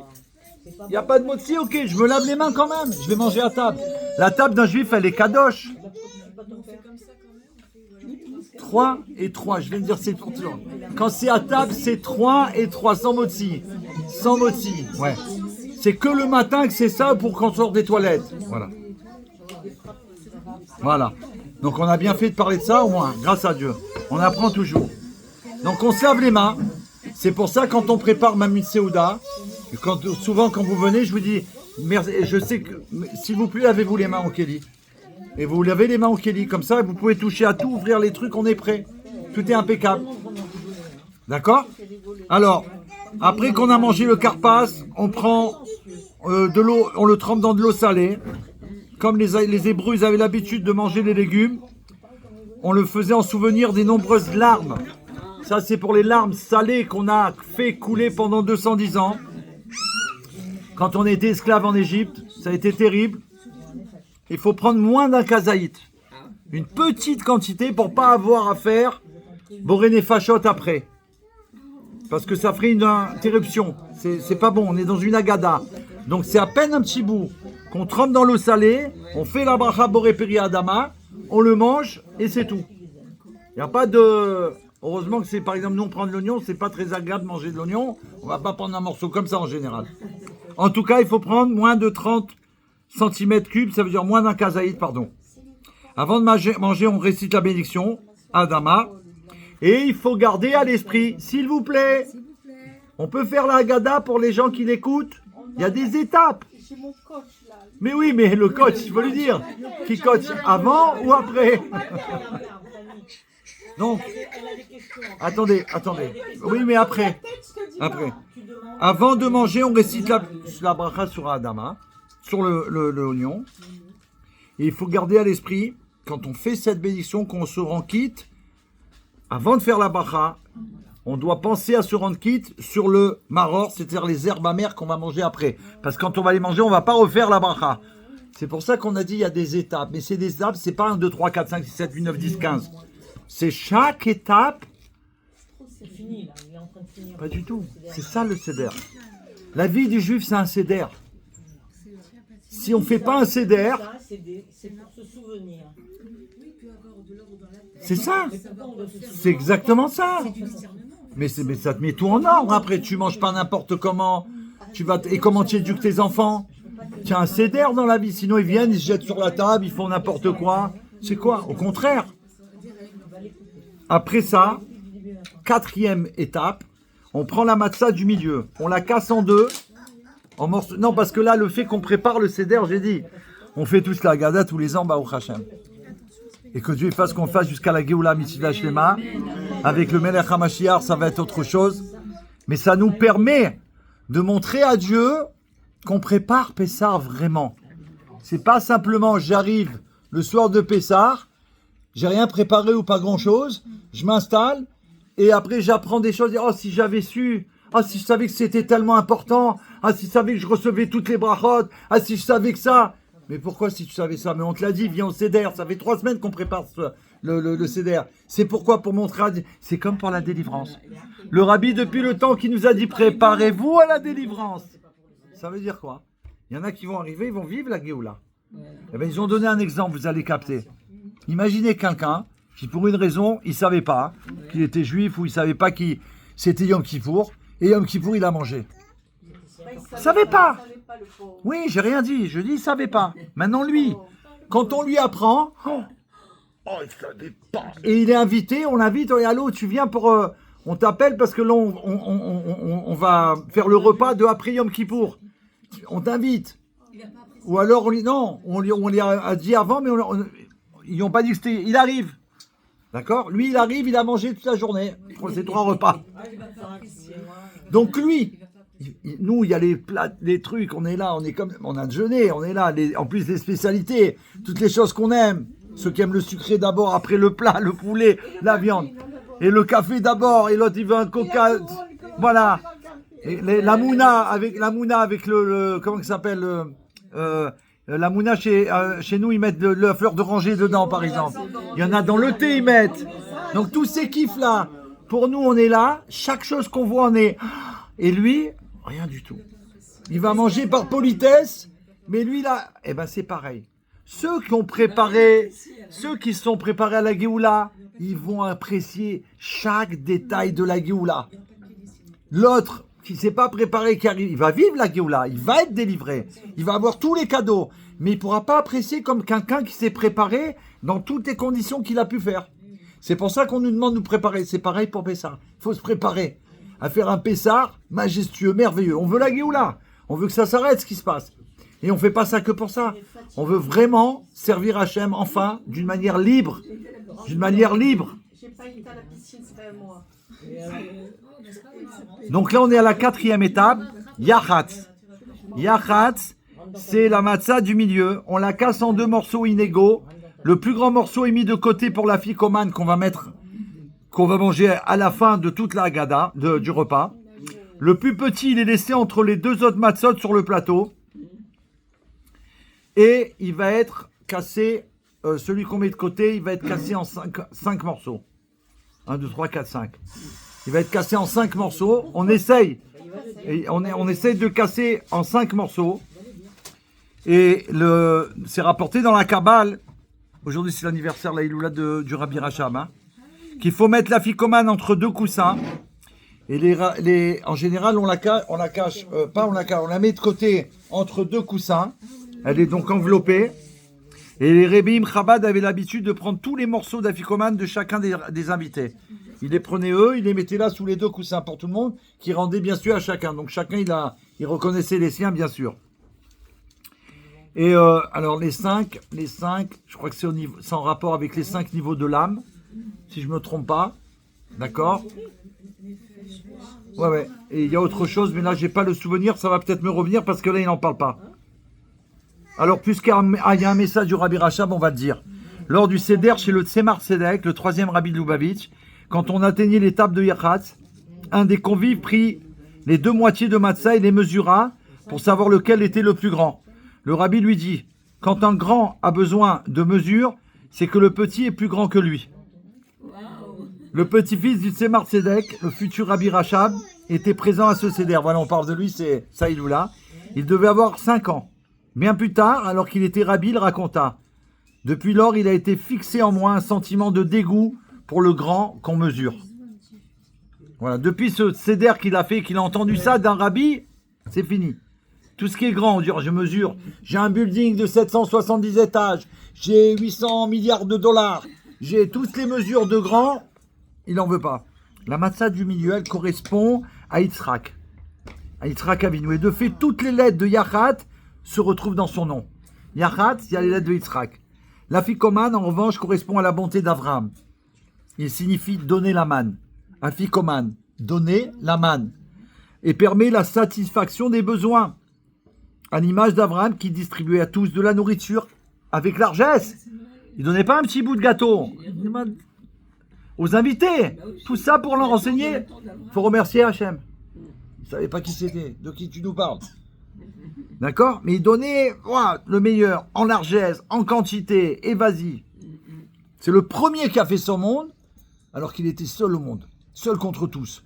S1: Il n'y a pas de motzi? Ok, je me lave les mains quand même. Je vais manger à table. La table d'un juif, elle est kadosh. 3 et 3, je viens de dire c'est pour toujours. Quand c'est à table, c'est 3 et 3, sans motzi. Sans motzi, ouais. C'est que le matin que c'est ça pour qu'on sorte des toilettes. Voilà. Voilà. Donc on a bien fait de parler de ça au moins, grâce à Dieu. On apprend toujours. Donc on se lave les mains. C'est pour ça quand on prépare Mamut Seouda, souvent quand vous venez, je vous dis, merci, je sais que, s'il vous plaît, lavez-vous les mains au Kéli. Et vous lavez les mains au Kéli, comme ça vous pouvez toucher à tout, ouvrir les trucs, on est prêt. Tout est impeccable. D'accord? Alors, après qu'on a mangé le carpas, on prend de l'eau, on le trempe dans de l'eau salée. Comme les Hébreux ils avaient l'habitude de manger les légumes, on le faisait en souvenir des nombreuses larmes. Ça, c'est pour les larmes salées qu'on a fait couler pendant 210 ans. Quand on était esclave en Égypte, ça a été terrible. Il faut prendre moins d'un kazaït. Une petite quantité pour pas avoir à faire boréné fachot après. Parce que ça ferait une interruption. C'est pas bon, on est dans une agada. Donc c'est à peine un petit bout qu'on trempe dans l'eau salée, on fait la bracha boré peri adama, on le mange et c'est tout. Il n'y a pas de... Heureusement que c'est, par exemple, nous on prend de l'oignon, c'est pas très agréable de manger de l'oignon. On va pas prendre un morceau comme ça en général. En tout cas, il faut prendre moins de 30 cm3, ça veut dire moins d'un kazaïd, pardon. Avant de manger, on récite la bénédiction, Adama. Et il faut garder à l'esprit, s'il vous plaît, on peut faire la Haggadah pour les gens qui l'écoutent. Il y a des étapes.
S4: J'ai mon coach là.
S1: Mais oui, mais le coach, il faut lui dire. Qui coach avant ou après? Donc, attendez. Oui, mais après. Avant de manger, on récite la bracha sur Adama, sur l'oignon. Et il faut garder à l'esprit, quand on fait cette bénédiction, qu'on se rend quitte, avant de faire la bracha, on doit penser à se rendre quitte sur le maror, c'est-à-dire les herbes amères qu'on va manger après. Parce que quand on va les manger, on ne va pas refaire la bracha. C'est pour ça qu'on a dit il y a des étapes. Mais c'est des étapes, c'est pas 1, 2, 3, 4, 5, 6, 7, 8, 9, 10, 15. C'est chaque étape.
S3: C'est fini là, il est en train de finir.
S1: Pas du tout. C'est ça le seder. La vie du juif, c'est un seder. Si on ne fait pas un seder,
S3: C'est pour se souvenir.
S1: c'est ça. C'est exactement ça. Mais ça te met tout en ordre. Après, tu manges pas n'importe comment. Et comment tu éduques tes enfants? Tu as un seder dans la vie. Sinon, ils viennent, ils se jettent sur la table, ils font n'importe quoi. C'est quoi? Au contraire. Après ça, 4e étape, on prend la matzah du milieu, on la casse en deux, en morceaux. Non, parce que là, le fait qu'on prépare le seder, j'ai dit, on fait tous la Haggadah tous les ans, Baruch Hashem. Et que Dieu fasse qu'on le fasse jusqu'à la Géoula Mitzvah Shlema. Avec le Melech HaMashiach, ça va être autre chose. Mais ça nous permet de montrer à Dieu qu'on prépare Pessah vraiment. C'est pas simplement j'arrive le soir de Pessah, j'ai rien préparé ou pas grand chose, je m'installe et après j'apprends des choses. Oh, si j'avais su, ah, si je savais que c'était tellement important, ah, si je savais que je recevais toutes les brachot, ah, si je savais que ça. Mais pourquoi si tu savais ça? Mais on te l'a dit, viens au Seder, ça fait 3 semaines qu'on prépare le Seder. C'est pourquoi? Pour montrer à Dieu. C'est comme pour la délivrance. Le rabbi, depuis le temps, qui nous a dit préparez-vous à la délivrance. Ça veut dire quoi? Il y en a qui vont arriver, ils vont vivre la Géoula. Eh bien, ils ont donné un exemple, vous allez capter. Imaginez quelqu'un qui, pour une raison, il ne savait pas qu'il était juif ou il ne savait pas qui c'était Yom Kippour. Et Yom Kippour, il a mangé. Il ne savait pas. Oui, j'ai rien dit. Je dis, il ne savait pas. Maintenant, lui, quand on lui apprend, il ne savait pas. Et il est invité, on l'invite, on dit, allô, tu viens pour... on t'appelle parce que là, on va faire le repas de après Yom Kippour. On t'invite. Ou alors, on lui a dit avant, mais ils n'ont pas dit que c'était... Il arrive. D'accord? Lui, il arrive, il a mangé toute la journée. Pour ses 3 repas. Donc lui... Nous, il y a les plats, les trucs, on est là, on a déjeuné, on est là, en plus les spécialités, toutes les choses qu'on aime. Ceux qui aiment le sucré d'abord, après le plat, le poulet, la viande. Et le café d'abord, et l'autre il veut un coca. Voilà. Et la mouna avec le comment ça s'appelle la mouna chez nous, ils mettent la fleur d'oranger dedans, par exemple. Il y en a dans le thé, ils mettent. Donc tous ces kiffs là, pour nous, on est là, chaque chose qu'on voit, on est... Et lui... Rien du tout. Il va manger par politesse, mais lui là, eh ben c'est pareil. Ceux qui se sont préparés à la Géoula, ils vont apprécier chaque détail de la Géoula. L'autre qui ne s'est pas préparé, qui arrive, il va vivre la Géoula, il va être délivré, il va avoir tous les cadeaux, mais il ne pourra pas apprécier comme quelqu'un qui s'est préparé dans toutes les conditions qu'il a pu faire. C'est pour ça qu'on nous demande de nous préparer. C'est pareil pour Pessah. Il faut se préparer à faire un Pessah majestueux, merveilleux. On veut la Géoula. On veut que ça s'arrête, ce qui se passe. Et on ne fait pas ça que pour ça. On veut vraiment servir Hachem, enfin, d'une manière libre. D'une manière libre.
S4: J'ai pas été à la piscine, c'est pas moi.
S1: Donc là, on est à la 4e étape. Yachatz. Yachatz, c'est la matzah du milieu. On la casse en 2 morceaux inégaux. Le plus grand morceau est mis de côté pour la ficomane qu'on va manger à la fin de toute la Haggadah, du repas. Le plus petit, il est laissé entre les 2 autres matzot sur le plateau. Et il va être cassé, celui qu'on met de côté, il va être cassé en 5 morceaux. 1, 2, 3, 4, 5. Il va être cassé en 5 morceaux. On essaye. Et on essaye de casser en 5 morceaux. Et c'est rapporté dans la Kabbale. Aujourd'hui, c'est l'anniversaire, la Iloula du Rabbi Racham. Hein, qu'il faut mettre la ficomane entre 2 coussins. Et en général, on la met de côté entre 2 coussins. Elle est donc enveloppée. Et les Rebbeim Chabad avaient l'habitude de prendre tous les morceaux d'afficomane de chacun des invités. Ils les prenaient eux, ils les mettaient là sous les 2 coussins pour tout le monde, qui rendait bien sûr à chacun. Donc chacun, il reconnaissait les siens, bien sûr. Et alors les 5, je crois que c'est en rapport avec les 5 niveaux de l'âme, si je ne me trompe pas. D'accord ? Ouais. Et il y a autre chose, mais là, j'ai pas le souvenir, ça va peut-être me revenir parce que là, il n'en parle pas. Alors, puisqu'il y a un message du Rabbi Rachab, on va le dire. Lors du Seder, chez le Tzemar Tzedek, le 3e Rabbi de Lubavitch, quand on atteignait l'étape de Yachatz, un des convives prit les 2 moitiés de matzah et les mesura pour savoir lequel était le plus grand. Le Rabbi lui dit, quand un grand a besoin de mesure, c'est que le petit est plus grand que lui. Le petit-fils du Tzemar Tzedek, le futur Rabbi Rachab, était présent à ce Seder. Voilà, on parle de lui, c'est Saïloula. Il devait avoir 5 ans. Bien plus tard, alors qu'il était rabbi, il raconta. Depuis lors, il a été fixé en moi un sentiment de dégoût pour le grand qu'on mesure. Voilà, depuis ce Seder qu'il a fait, qu'il a entendu ça d'un rabbi, c'est fini. Tout ce qui est grand, je mesure. J'ai un building de 770 étages. J'ai 800 milliards de dollars. J'ai toutes les mesures de grand. Il n'en veut pas. La matzah du milieu, elle correspond à Yitzhak. À Yitzhak Avinu. Et de fait, toutes les lettres de Yachat se retrouvent dans son nom. Yachat, il y a les lettres de Yitzhak. L'afikoman, en revanche, correspond à la bonté d'Avraham. Il signifie donner la manne. Afikoman, donner la manne. Et permet la satisfaction des besoins. À l'image d'Abraham qui distribuait à tous de la nourriture avec largesse. Il donnait pas un petit bout de gâteau aux invités. Tout ça pour leur enseigner. Il faut remercier Hachem. Il ne savait pas qui c'était, de qui tu nous parles. D'accord? Mais il donnait le meilleur, en largesse, en quantité, et vas-y. C'est le premier qui a fait son monde, alors qu'il était seul au monde. Seul contre tous.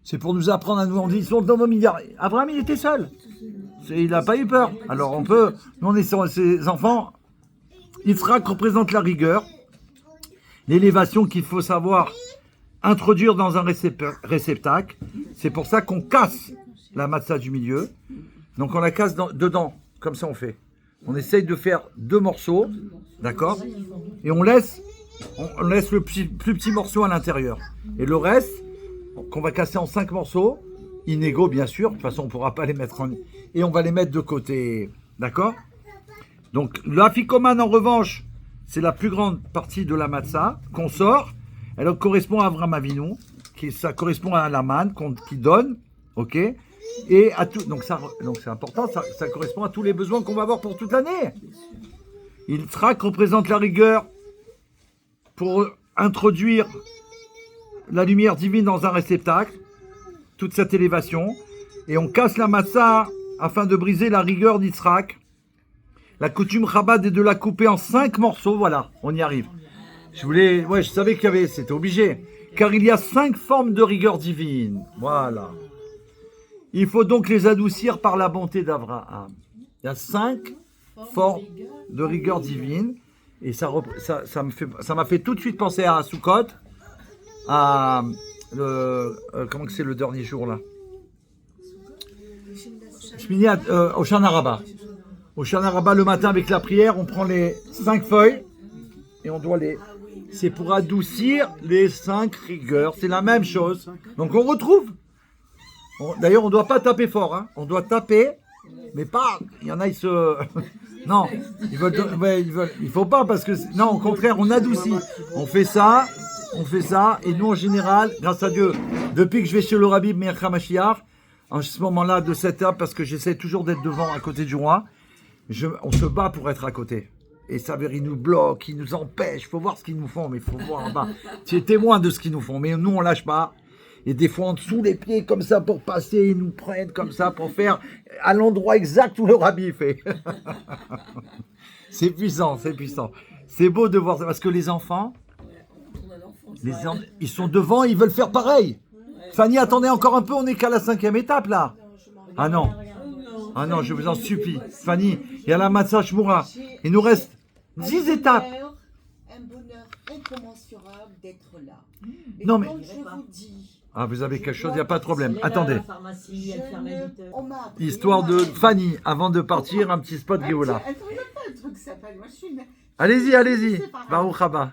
S1: C'est pour nous apprendre à nous en dire, ils sont dans nos milliards. Abraham, il était seul. Il n'a pas eu peur. Alors on peut, nous on est ses enfants. Yitzhak représente la rigueur, l'élévation qu'il faut savoir introduire dans un réceptacle. C'est pour ça qu'on casse la matzah du milieu. Donc on la casse dedans, comme ça on fait. On essaye de faire 2 morceaux, d'accord? Et on laisse le plus petit morceau à l'intérieur. Et le reste, qu'on va casser en 5 morceaux, inégaux bien sûr, de toute façon on ne pourra pas les mettre en... Et on va les mettre de côté, d'accord? Donc l'afikoman en revanche, c'est la plus grande partie de la matzah qu'on sort. Elle correspond à Avraham Avinu, ça correspond à la manne qui donne, ok? Et à tout, donc c'est important, ça correspond à tous les besoins qu'on va avoir pour toute l'année. Yitzhak représente la rigueur pour introduire la lumière divine dans un réceptacle, toute cette élévation, et on casse la matzah afin de briser la rigueur d'Yitzhak. La coutume Chabad est de la couper en 5 morceaux, voilà, on y arrive. Je savais qu'il y avait, c'était obligé, car il y a 5 formes de rigueur divine, voilà. Il faut donc les adoucir par la bonté d'Abraham. Il y a 5 formes de rigueur divine, et ça m'a fait tout de suite penser à Sukkot, à comment que c'est le dernier jour là? Au Shana Rabbah. Au Shana Rabbah le matin avec la prière, on prend les 5 feuilles et on doit les... C'est pour adoucir les 5 rigueurs, c'est la même chose. Donc on retrouve. D'ailleurs on ne doit pas taper fort, hein. On doit taper, mais pas... Il y en a, ils se... Non, ils veulent... Il faut pas parce que... Non, au contraire, on adoucit. On fait ça, et nous en général, grâce à Dieu, depuis que je vais chez le Rabbi Meir HaMashiach, en ce moment-là de cette étape, parce que j'essaie toujours d'être devant, à côté du roi, on se bat pour être à côté. Et ça veut dire, ils nous bloquent, ils nous empêchent, il faut voir ce qu'ils nous font, mais il faut voir, tu es témoin de ce qu'ils nous font, mais nous on lâche pas. Et des fois en dessous les pieds comme ça pour passer, ils nous prennent comme ça pour faire à l'endroit exact où le Rabbi fait. C'est puissant, c'est puissant. C'est beau de voir ça, parce que les enfants, ils sont devant, ils veulent faire pareil. Fanny, attendez encore un peu, on n'est qu'à la 5e étape là. Ah non. Ah non, je vous en supplie. Fanny, il y a la matzah shmura. Il nous reste 10 étapes.
S4: Un bonheur incommensurable d'être là. Et
S1: Non, mais...
S4: quand je vous dis...
S1: Ah, vous avez quelque chose, il n'y a pas de problème. Attendez.
S4: Histoire
S1: Histoire de Fanny, avant de partir, un petit spot Géoula. Allez-y. Baruch haba.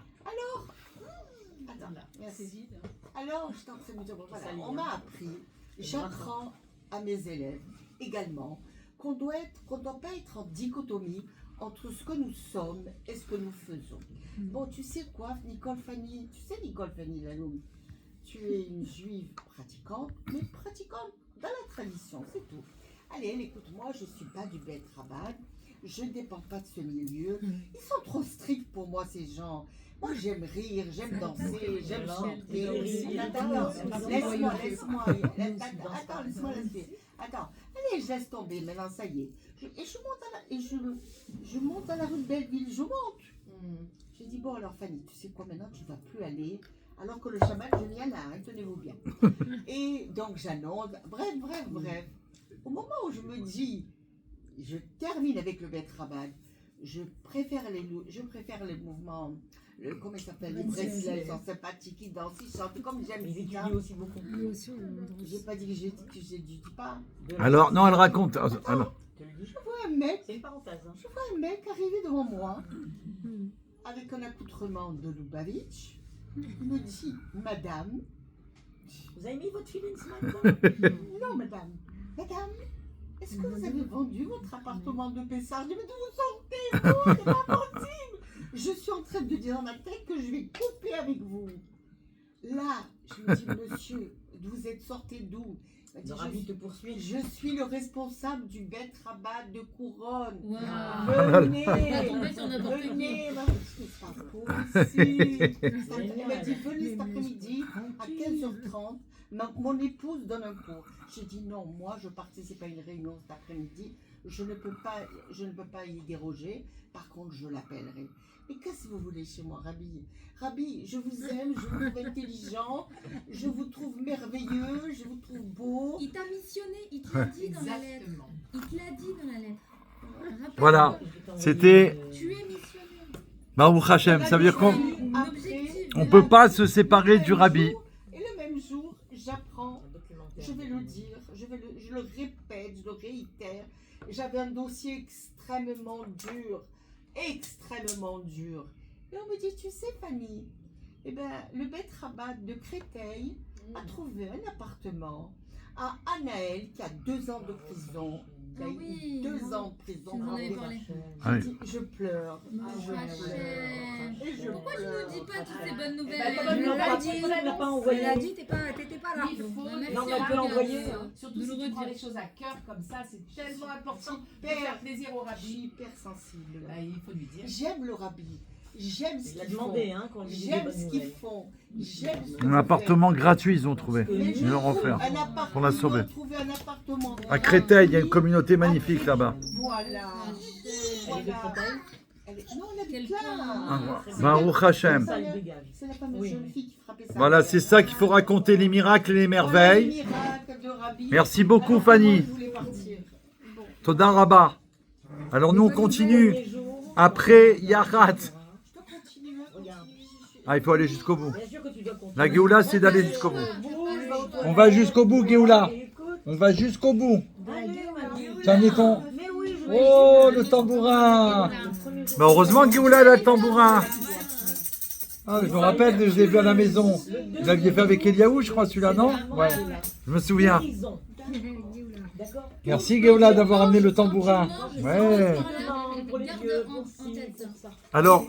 S4: Alors, je suis en train de me dire, voilà, on m'a appris, j'apprends à mes élèves également qu'on ne doit pas être en dichotomie entre ce que nous sommes et ce que nous faisons. Bon, tu sais quoi, Nicole Fanny, Laloum, tu es une juive pratiquante, mais pratiquante dans la tradition, c'est tout. Allez, écoute-moi, je ne suis pas du Beth Rabbad, je ne dépends pas de ce milieu. Ils sont trop stricts pour moi, ces gens. Moi, j'aime rire, j'aime danser, j'aime chanter. Laisse-moi laisser. Attends, allez, je laisse tomber, maintenant, ça y est. Je monte à la rue de Belleville, je monte. J'ai dit, bon, alors Fanny, tu sais quoi, maintenant, tu ne vas plus aller, alors que le Shabbat, je viens là, hein, tenez-vous bien. Et donc, j'annonce, bref. Au moment où je me dis, je termine avec le Beth Rabbad, je préfère les mouvements, comment ça s'appelle, les Breslev, ils sont sympathiques, ils dansent, ils chantent comme j'aime.
S3: Ils étudient aussi beaucoup.
S2: Nous aussi, on
S4: J'ai pas dit que je dis pas.
S1: Alors, non, elle raconte. Alors,
S3: Je te le dis.
S4: Je vois un mec,
S3: C'est une parenthèse. Hein.
S4: je vois un mec arriver devant moi avec un accoutrement de Lubavitch. Il me dit, madame,
S3: Vous avez mis votre filine ce matin?
S4: non madame, madame, est-ce que vous avez vendu votre appartement de Pessard? Je dis, mais d'où vous sortez, vous? C'est pas possible. Je suis en train de dire dans ma tête que je vais couper avec vous. Là, je me dis, monsieur, vous êtes sorti d'où? Il m'a dit,
S3: Le rabbi te poursuit.
S4: je suis le responsable du Bet Rabat de Couronne.
S2: Wow.
S4: Venez,
S2: va tomber sur n'importe qui.
S4: venez, c'est pas possible. Il m'a dit, venez cet après-midi à 15h30. Mon épouse donne un cours. J'ai dit non, moi je participe à une réunion cet après-midi. Je ne peux pas y déroger. Par contre, je l'appellerai. Et qu'est-ce que vous voulez chez moi, Rabbi? Rabbi, je vous aime, je vous trouve intelligent, je vous trouve merveilleux, je vous trouve beau.
S6: Il t'a missionné, il te l'a dit dans la lettre. Il te l'a dit dans la lettre. Rappelle-toi.
S1: voilà. C'était
S6: Tu es missionné.
S1: Baruch Hashem. Ça veut dire qu'on
S4: Après,
S1: ne peut pas se séparer du rabbi.
S4: Et le même jour, j'apprends, je vais le dire, je le répète, je le réitère. J'avais un dossier extrêmement dur. Et on me dit, tu sais Fanny, eh ben, le Bet Rabat de Créteil a trouvé un appartement à Anaël qui a 2 ans de prison. Qui a
S6: Ah
S4: eu
S6: oui,
S4: 2 ans de prison.
S6: tu nous en avais parlé.
S1: Ah oui.
S4: Je dis, je pleure. Je pleure. Et je
S6: Pourquoi tu
S4: pleure.
S6: nous dis pas toutes ces bonnes nouvelles?
S3: bah,
S6: Elle nous l'a dit.
S3: elle l'a pas
S6: Elle
S3: envoyé.
S6: l'a dit, t'étais pas là.
S2: Il faut,
S6: Merci,
S3: Non, mais elle peut
S6: Regarde.
S3: l'envoyer.
S2: surtout si tu prends les choses à cœur comme ça, c'est tellement important de faire plaisir au
S4: Je suis
S2: rabbi.
S4: hyper sensible.
S2: Bah, il faut lui dire.
S4: J'aime le rabbi. J'aime ce
S3: Il a
S4: qu'ils font.
S3: demandé hein, qu'on lui dise des
S4: J'aime
S3: bonnes
S4: ce qu'ils
S3: nouvelles.
S4: font. J'aime ce
S1: Un
S4: qu'ils
S1: appartement gratuit, ils ont trouvé.
S4: Mais
S1: Ils l'ont offert.
S4: un appartement,
S1: pour la sauver.
S4: trouver un appartement
S1: À Créteil, il y a une communauté magnifique là-bas.
S4: Voilà.
S3: Elle est de Créteil.
S4: Non, elle
S6: Quel
S4: habite là.
S6: point.
S1: Baruch Hashem.
S3: Ça, il dégage.
S4: C'est la fameuse
S3: Oui.
S4: jeune fille qui frappait ça.
S1: Voilà, c'est ça qu'il faut raconter, les miracles et les merveilles.
S4: Miracle de Rabbi.
S1: Merci beaucoup,
S4: Alors,
S1: Fanny.
S4: moi, je voulais partir. Bon.
S1: Toda Rabba. Alors nous, on continue.
S3: Dernier jour.
S1: Après Yahat.
S4: Je dois continuer.
S3: Regarde.
S1: Ah, il faut aller jusqu'au bout.
S3: Bien sûr que tu dois continuer.
S1: La Géoula, c'est d'aller jusqu'au bout. On va jusqu'au bout, Géoula. On va jusqu'au bout. Tiens, ton... Oh, le tambourin. Bah, heureusement que Géoula, elle a le tambourin. Ah, je me rappelle, je l'ai vu à la maison. Vous l'aviez fait avec Eliaou, je crois, celui-là, non? Ouais, je me souviens.
S3: D'accord.
S1: Merci, Géoula, d'avoir amené le tambourin. Ouais.
S3: Pour les
S6: Garde
S3: yeux,
S6: en
S3: pour ci,
S6: tête.
S3: pour ça.
S1: Alors,
S6: Et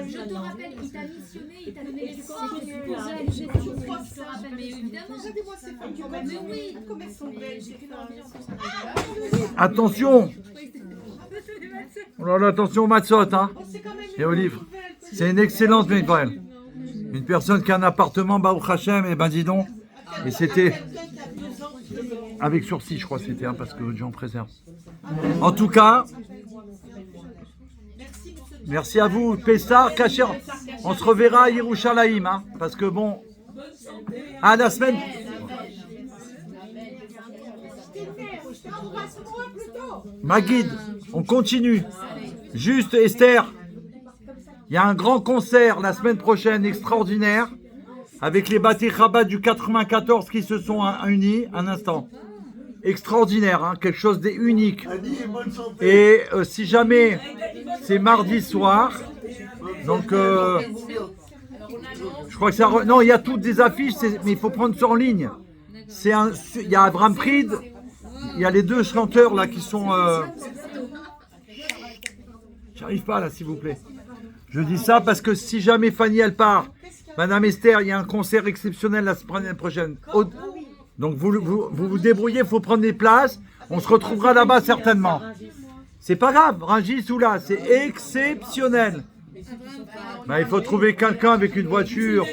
S6: je te rappelle, il t'a missionné, il t'a donné les
S3: Et
S6: corps.
S3: si tu
S6: Je
S3: veux,
S6: te
S3: là,
S6: rappelle, mais évidemment.
S4: Regardez-moi ces femmes.
S6: Mais oui.
S4: Comme elles sont belles.
S2: J'ai fait dormir en plus.
S1: attention. Oh là là, attention au matzot, hein.
S4: Oh, c'est quand même
S1: Et aux livres.
S4: nouvelle.
S1: C'est une excellente nouvelle. Une personne qui a un appartement, Baruch Hashem, et ben dis donc. Et c'était avec sursis, je crois, c'était, hein, parce que Dieu en préserve. En tout cas, merci à vous, Pessar, Kacher. On se reverra à Yerushalayim, hein, parce que bon, à la semaine. Ma guide, on continue. Juste Esther, il y a un grand concert la semaine prochaine extraordinaire avec les Bati Chabad du 94 qui se sont unis. Un instant. Extraordinaire, hein, quelque chose d'unique. Et si jamais c'est mardi soir, donc je crois que ça. Non, il y a toutes des affiches, mais il faut prendre ça en ligne. Il y a Abraham Fried, il y a les 2 chanteurs là qui sont. J'arrive pas là, s'il vous plaît. Je dis ça parce que si jamais Fanny elle part, Madame Esther, il y a un concert exceptionnel la semaine prochaine. Donc vous débrouillez, il faut prendre des places. On se retrouvera là-bas certainement. C'est pas grave, Rungis ou là, c'est exceptionnel. Ben, il faut trouver quelqu'un avec une voiture,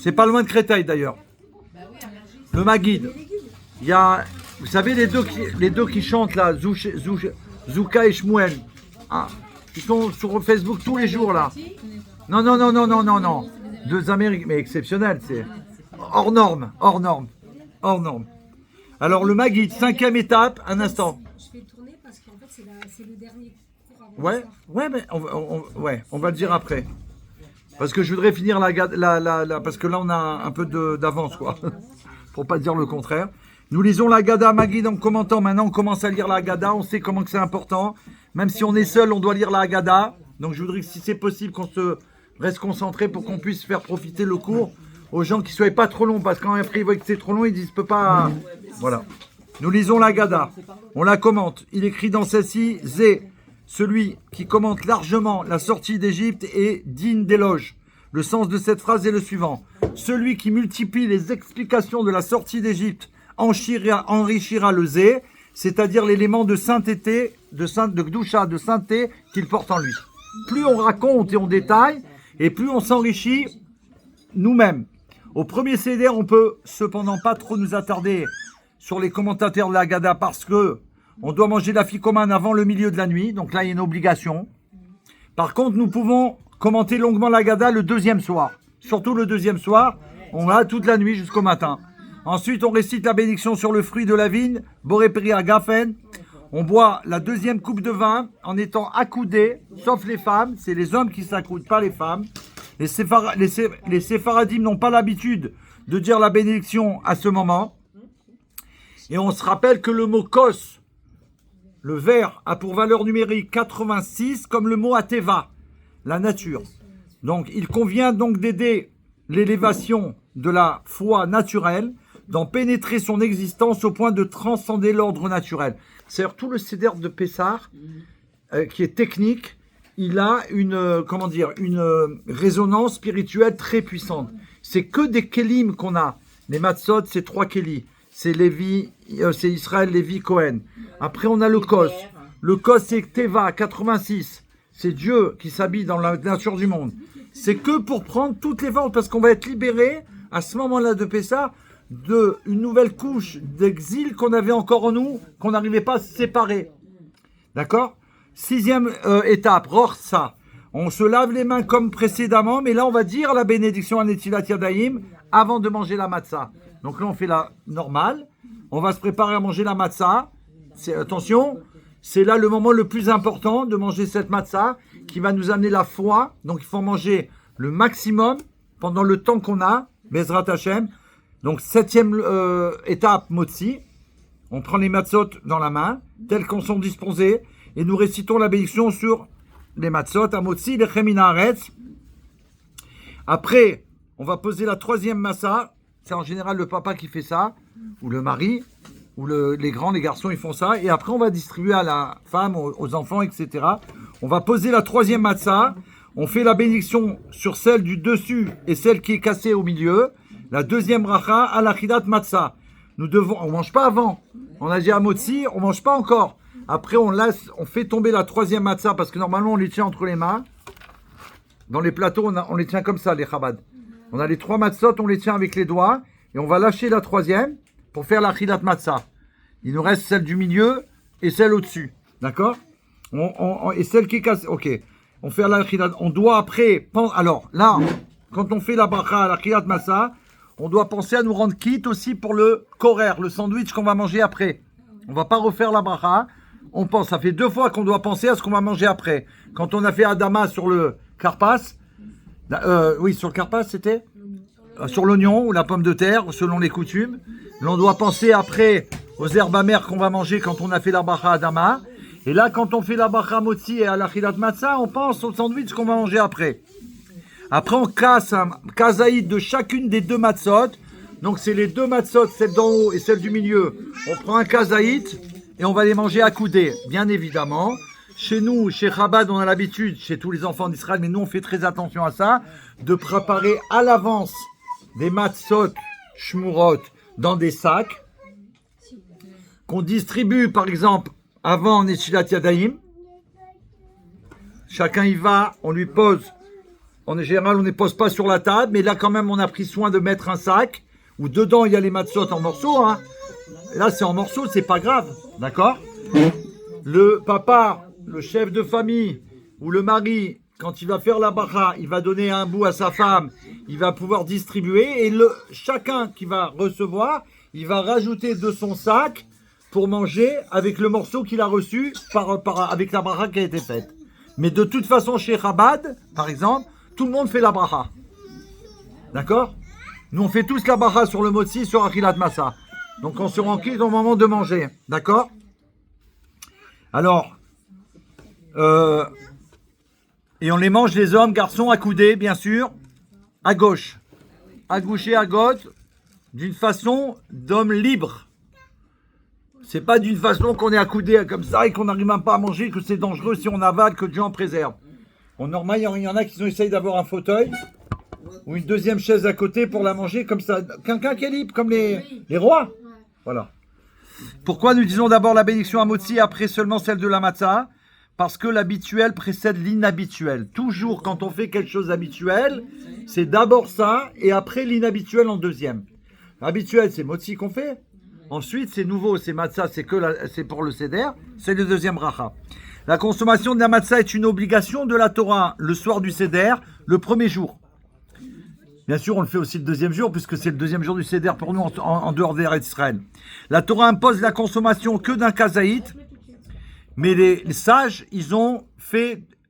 S1: c'est pas loin de Créteil d'ailleurs. Le Maguide. Il y a, vous savez les deux qui chantent là, Zouka et Shmuel. Ah, ils sont sur Facebook tous les jours là. Non. 2 Américains, mais exceptionnel, c'est hors norme. Alors le Maguide, 5e étape, un instant.
S2: Je vais tourner parce qu'en fait, c'est le dernier cours avant
S1: Ouais,
S2: le soir.
S1: ouais, mais on va le dire après. Parce que je voudrais finir parce que là on a un peu d'avance, quoi. Pour pas dire le contraire. Nous lisons la Gada Magid en commentant. Maintenant, on commence à lire la Gada. On sait comment que c'est important. Même si on est seul, on doit lire la Gada. Donc, je voudrais que si c'est possible, qu'on se reste concentré pour qu'on puisse faire profiter le cours aux gens qui ne soient pas trop longs. Parce que quand après ils voient que c'est trop long, ils disent, je peux pas. Voilà. Nous lisons la Gada. On la commente. Il écrit dans celle-ci, Zé, celui qui commente largement la sortie d'Égypte est digne d'éloge. Le sens de cette phrase est le suivant. Celui qui multiplie les explications de la sortie d'Égypte enrichira le Zé, c'est-à-dire l'élément de sainteté, de Gdusha, de sainteté qu'il porte en lui. Plus on raconte et on détaille, et plus on s'enrichit nous-mêmes. Au premier CDR, on peut cependant pas trop nous attarder sur les commentateurs de la Haggadah parce que on doit manger la ficomane avant le milieu de la nuit, donc là il y a une obligation. Par contre, nous pouvons commenter longuement la Haggadah le deuxième soir. Surtout le deuxième soir, on va toute la nuit jusqu'au matin. Ensuite, on récite la bénédiction sur le fruit de la vigne, Boré Peri Agafen. On boit la deuxième coupe de vin en étant accoudés, sauf les femmes, c'est les hommes qui s'accoudent, pas les femmes. Les séfaradim n'ont pas l'habitude de dire la bénédiction à ce moment. Et on se rappelle que le mot kos, le verre, a pour valeur numérique 86 comme le mot ateva, la nature. Donc il convient donc d'aider l'élévation de la foi naturelle, d'en pénétrer son existence au point de transcender l'ordre naturel. C'est-à-dire tout le Seder de Pessah, qui est technique, il a une résonance spirituelle très puissante. C'est que des kélim qu'on a. Les matzot, c'est 3 kélis. C'est Lévi, c'est Israël, Lévi, Cohen. Après, on a le Kos. Le Kos, c'est Teva, 86. C'est Dieu qui s'habille dans la nature du monde. C'est que pour prendre toutes les formes, parce qu'on va être libéré, à ce moment-là de Pessah, d'une nouvelle couche d'exil qu'on avait encore en nous, qu'on n'arrivait pas à se séparer. D'accord ? 6e étape, Rorsa. On se lave les mains comme précédemment, mais là on va dire la bénédiction à Netilat Yadayim avant de manger la matzah. Donc là on fait la normale, on va se préparer à manger la matzah. Attention, c'est là le moment le plus important de manger cette matzah qui va nous amener la foi. Donc il faut manger le maximum pendant le temps qu'on a, Bezrat Hashem. Donc 7e étape, Motzi. On prend les matzot dans la main, tels qu'on sont disposés, et nous récitons la bénédiction sur les matzot, à Motzi, les Chemina Haaretz. Après, on va poser la 3e massa. C'est en général le papa qui fait ça, ou le mari, ou les grands, les garçons, ils font ça. Et après, on va distribuer à la femme, aux enfants, etc. On va poser la 3e massa. On fait la bénédiction sur celle du dessus et celle qui est cassée au milieu. La 2e bracha à la chidat matzah. On mange pas avant. On a dit à Motzi, on mange pas encore. Après, on fait tomber la 3e matzah parce que normalement, on les tient entre les mains. Dans les plateaux, on les tient comme ça, les chabad. On a les 3 matzot, on les tient avec les doigts et on va lâcher la 3e pour faire la chidat matzah. Il nous reste celle du milieu et celle au-dessus. D'accord ? Et celle qui est cassée. Ok. On fait la chidat. On doit après. Alors là, quand on fait la bracha, la chidat matzah, on doit penser à nous rendre quitte aussi pour le korer, le sandwich qu'on va manger après. On va pas refaire la bracha. On pense, ça fait 2 fois qu'on doit penser à ce qu'on va manger après. Quand on a fait Adama sur le karpas, sur le karpas c'était sur l'oignon ou la pomme de terre, selon les coutumes. L'on doit penser après aux herbes amères qu'on va manger quand on a fait la bracha Adama. Et là, quand on fait la bracha Motzi et à la chidat matzah, on pense au sandwich qu'on va manger après. Après, on casse un kazaïd de chacune des 2 matzot. Donc, c'est les 2 matzot, celle d'en haut et celle du milieu. On prend un kazaïd et on va les manger accoudés, bien évidemment. Chez nous, chez Chabad, on a l'habitude, chez tous les enfants d'Israël, mais nous, on fait très attention à ça, de préparer à l'avance des matzot shmurot dans des sacs qu'on distribue, par exemple, avant Netilat Yadayim. Chacun y va, on lui pose. En général, on ne les pose pas sur la table, mais là, quand même, on a pris soin de mettre un sac où dedans, il y a les matzot en morceaux. Hein. Là, c'est en morceaux, c'est pas grave. D'accord ? Le papa, le chef de famille ou le mari, quand il va faire la bracha, il va donner un bout à sa femme, il va pouvoir distribuer et chacun qui va recevoir, il va rajouter de son sac pour manger avec le morceau qu'il a reçu avec la bracha qui a été faite. Mais de toute façon, chez Chabad, par exemple, tout le monde fait la bracha. D'accord? Nous, on fait tous la bracha sur le motzi, sur Achilat Massa. Donc, on se rend quitte au moment de manger. D'accord? Alors, et on les mange, les hommes, garçons, accoudés, bien sûr, à gauche. À gauche et à gauche, d'une façon d'homme libre. C'est pas d'une façon qu'on est accoudé comme ça et qu'on n'arrive même pas à manger, que c'est dangereux si on avale, que Dieu en préserve. En normal, il y en a qui essayent d'avoir un fauteuil ou une deuxième chaise à côté pour la manger comme ça. Quelqu'un qui est libre, comme les rois. Voilà. Pourquoi nous disons d'abord la bénédiction à Motzi et après seulement celle de la Matzah? Parce que l'habituel précède l'inhabituel. Toujours quand on fait quelque chose d'habituel, c'est d'abord ça et après l'inhabituel en deuxième. L'habituel, c'est Motzi qu'on fait. Ensuite, c'est nouveau, c'est Matzah, c'est pour le Seder, c'est le deuxième Racha. La consommation de la Matzah est une obligation de la Torah le soir du Seder, le premier jour. Bien sûr, on le fait aussi le deuxième jour, puisque c'est le deuxième jour du Seder pour nous en dehors d'Eretz Israël. La Torah impose la consommation que d'un kazaït, mais les sages, ils ont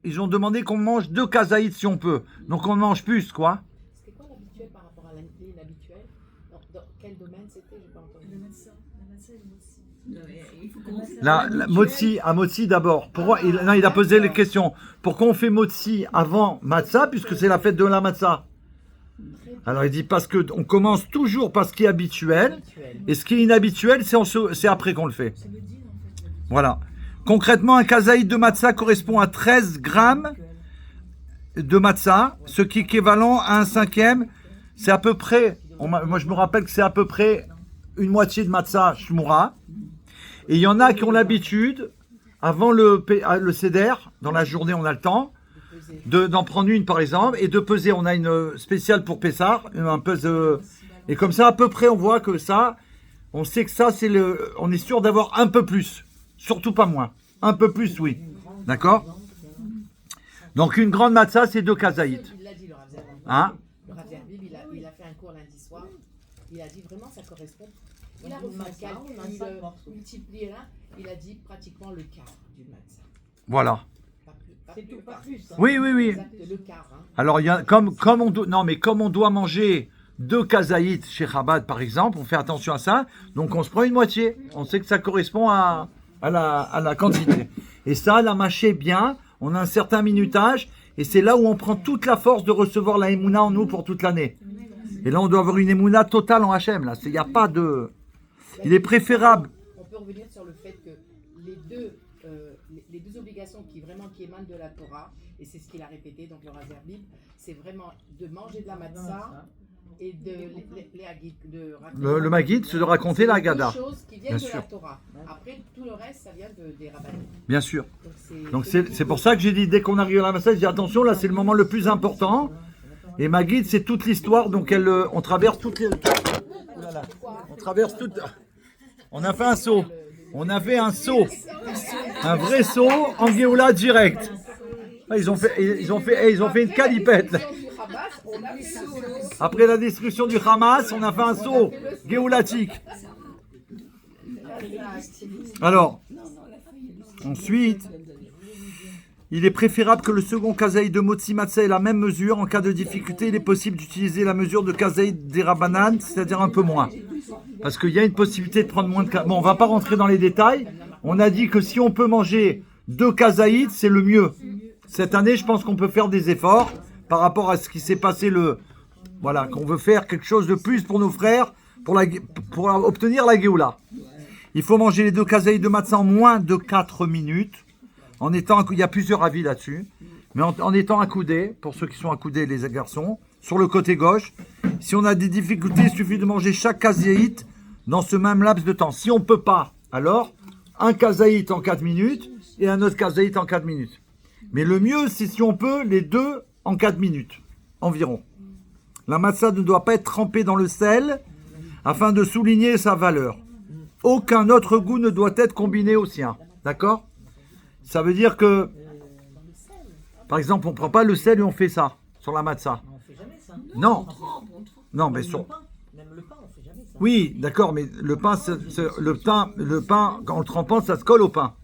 S1: demandé qu'on mange 2 kazaïts si on peut. Donc on mange plus, quoi.
S3: C'était quoi l'habituel par rapport à l'inhabituel? Dans quel domaine c'était? J'ai pas entendu.
S2: La matzah et le motzi.
S5: Il faut commencer.
S1: La motzi, à motzi d'abord. Pourquoi il a posé les questions. Pourquoi on fait motzi avant matzah, puisque c'est la fête de la matzah? Alors il dit parce que on commence toujours par ce qui est habituel, et ce qui est inhabituel, c'est après qu'on le fait.
S2: C'est le din en fait.
S1: Voilà. Concrètement, un kazaït de matzah correspond à 13 grammes de matzah, ce qui est équivalent à un cinquième. C'est à peu près, moi je me rappelle que c'est à peu près une moitié de matzah shmura. Et il y en a qui ont l'habitude, avant le seder, dans la journée on a le temps, d'en prendre une par exemple, et de peser. On a une spéciale pour Pessah, un pèse, et comme ça à peu près on voit que ça, on sait que ça on est sûr d'avoir un peu plus. Surtout pas moins. Un peu plus, oui. D'accord? Donc, une grande matzah, c'est 2 kazaït.
S3: Il l'a dit, le Rav Zerbib.
S1: Hein?
S3: Le Rav Zerbib, il a fait un cours lundi soir. Il a dit vraiment, ça correspond. Il a refait un calcul, il multiplié là. Il a dit pratiquement le quart d'une matzah.
S1: Voilà.
S3: C'est tout, pas plus. Hein.
S1: Oui, oui, oui.
S3: Exact, le quart. Hein.
S1: Alors, il y a, comme on doit manger 2 kazaït chez Chabad, par exemple, on fait attention à ça. Donc, on se prend une moitié. On sait que ça correspond à la quantité. Et ça, la mâcher bien, on a un certain minutage, et c'est là où on prend toute la force de recevoir la Emouna en nous pour toute l'année. Et là, on doit avoir une Emouna totale en Hachem. Là, il n'y a pas de... Il est préférable.
S3: On peut revenir sur le fait que les deux obligations qui émanent de la Torah, et c'est ce qu'il a répété, donc le Rav Zerbib, c'est vraiment de manger de la matzah et
S1: Le Maguid, c'est de raconter la Haggadah.
S3: C'est des choses qui viennent de la Torah. Après, tout le reste, ça vient des rabbins.
S1: Bien sûr. Donc c'est pour ça que j'ai dit, dès qu'on arrive à la matzah, je dis attention, là c'est le moment le plus important. Et Maguid, c'est toute l'histoire, donc on traverse toutes les... Voilà. On traverse toute... On a fait un saut. On a fait un saut. Un vrai saut en Géoula direct. Ils ont fait une calipette. Après la destruction du Hamas, on a fait un saut géolatique. Alors, ensuite, il est préférable que le second kazaï de Motzi Matzah ait la même mesure. En cas de difficulté, il est possible d'utiliser la mesure de kazaï des Rabbanan, c'est-à-dire un peu moins. Parce qu'il y a une possibilité de prendre moins de kazaï. Bon, on ne va pas rentrer dans les détails. On a dit que si on peut manger 2 kazaïs, c'est le mieux. Cette année, je pense qu'on peut faire des efforts par rapport à ce qui s'est passé Voilà, qu'on veut faire quelque chose de plus pour nos frères, pour obtenir la Géoula. Il faut manger les 2 kazaïs de matzah en moins de 4 minutes. Il y a plusieurs avis là-dessus, mais en étant accoudé, pour ceux qui sont accoudés, les garçons, sur le côté gauche. Si on a des difficultés, il suffit de manger chaque kazaït dans ce même laps de temps. Si on ne peut pas, alors un kazaït en 4 minutes et un autre kazaït en 4 minutes. Mais le mieux, c'est si on peut, les 2 en 4 minutes, environ. La matzah ne doit pas être trempée dans le sel afin de souligner sa valeur. Aucun autre goût ne doit être combiné au sien. D'accord ? Ça veut dire que, par exemple, on ne prend pas le sel et on fait ça sur la matzah.
S3: On fait jamais ça.
S1: Non. Non, mais sur...
S3: Même le pain, on fait jamais ça.
S1: Oui, d'accord, mais le pain, le pain, quand on le trempe, ça se colle au pain.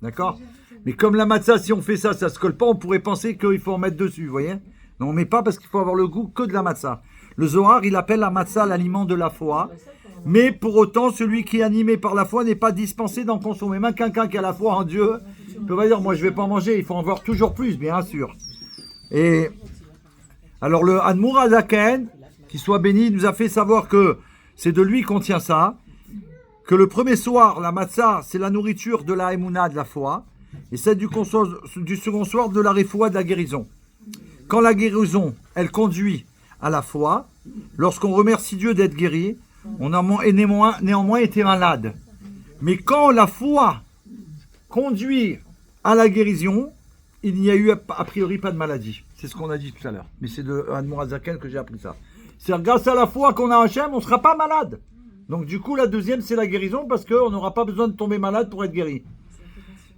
S1: D'accord? Mais comme la matzah, si on fait ça, ça se colle pas, on pourrait penser qu'il faut en mettre dessus, vous voyez? Non, on met pas parce qu'il faut avoir le goût que de la matzah. Le Zohar, il appelle la matzah l'aliment de la foi. Mais pour autant, celui qui est animé par la foi n'est pas dispensé d'en consommer. Même quelqu'un qui a la foi en Dieu, il peut pas dire, moi je vais pas en manger, il faut en voir toujours plus, bien sûr. Et alors le Admour Azaken, qui soit béni, nous a fait savoir que c'est de lui qu'on tient ça, que le premier soir, la matzah, c'est la nourriture de la Emouna, de la foi, et celle du second soir, de la réfoua, de la guérison. Quand la guérison, elle conduit à la foi, lorsqu'on remercie Dieu d'être guéri, on a néanmoins été malade. Mais quand la foi conduit à la guérison, il n'y a eu a priori pas de maladie. C'est ce qu'on a dit tout à l'heure. Mais c'est de Admour Azaken que j'ai appris ça. C'est grâce à la foi qu'on a Hachem, on ne sera pas malade. Donc du coup, la deuxième, c'est la guérison parce qu'on n'aura pas besoin de tomber malade pour être guéri.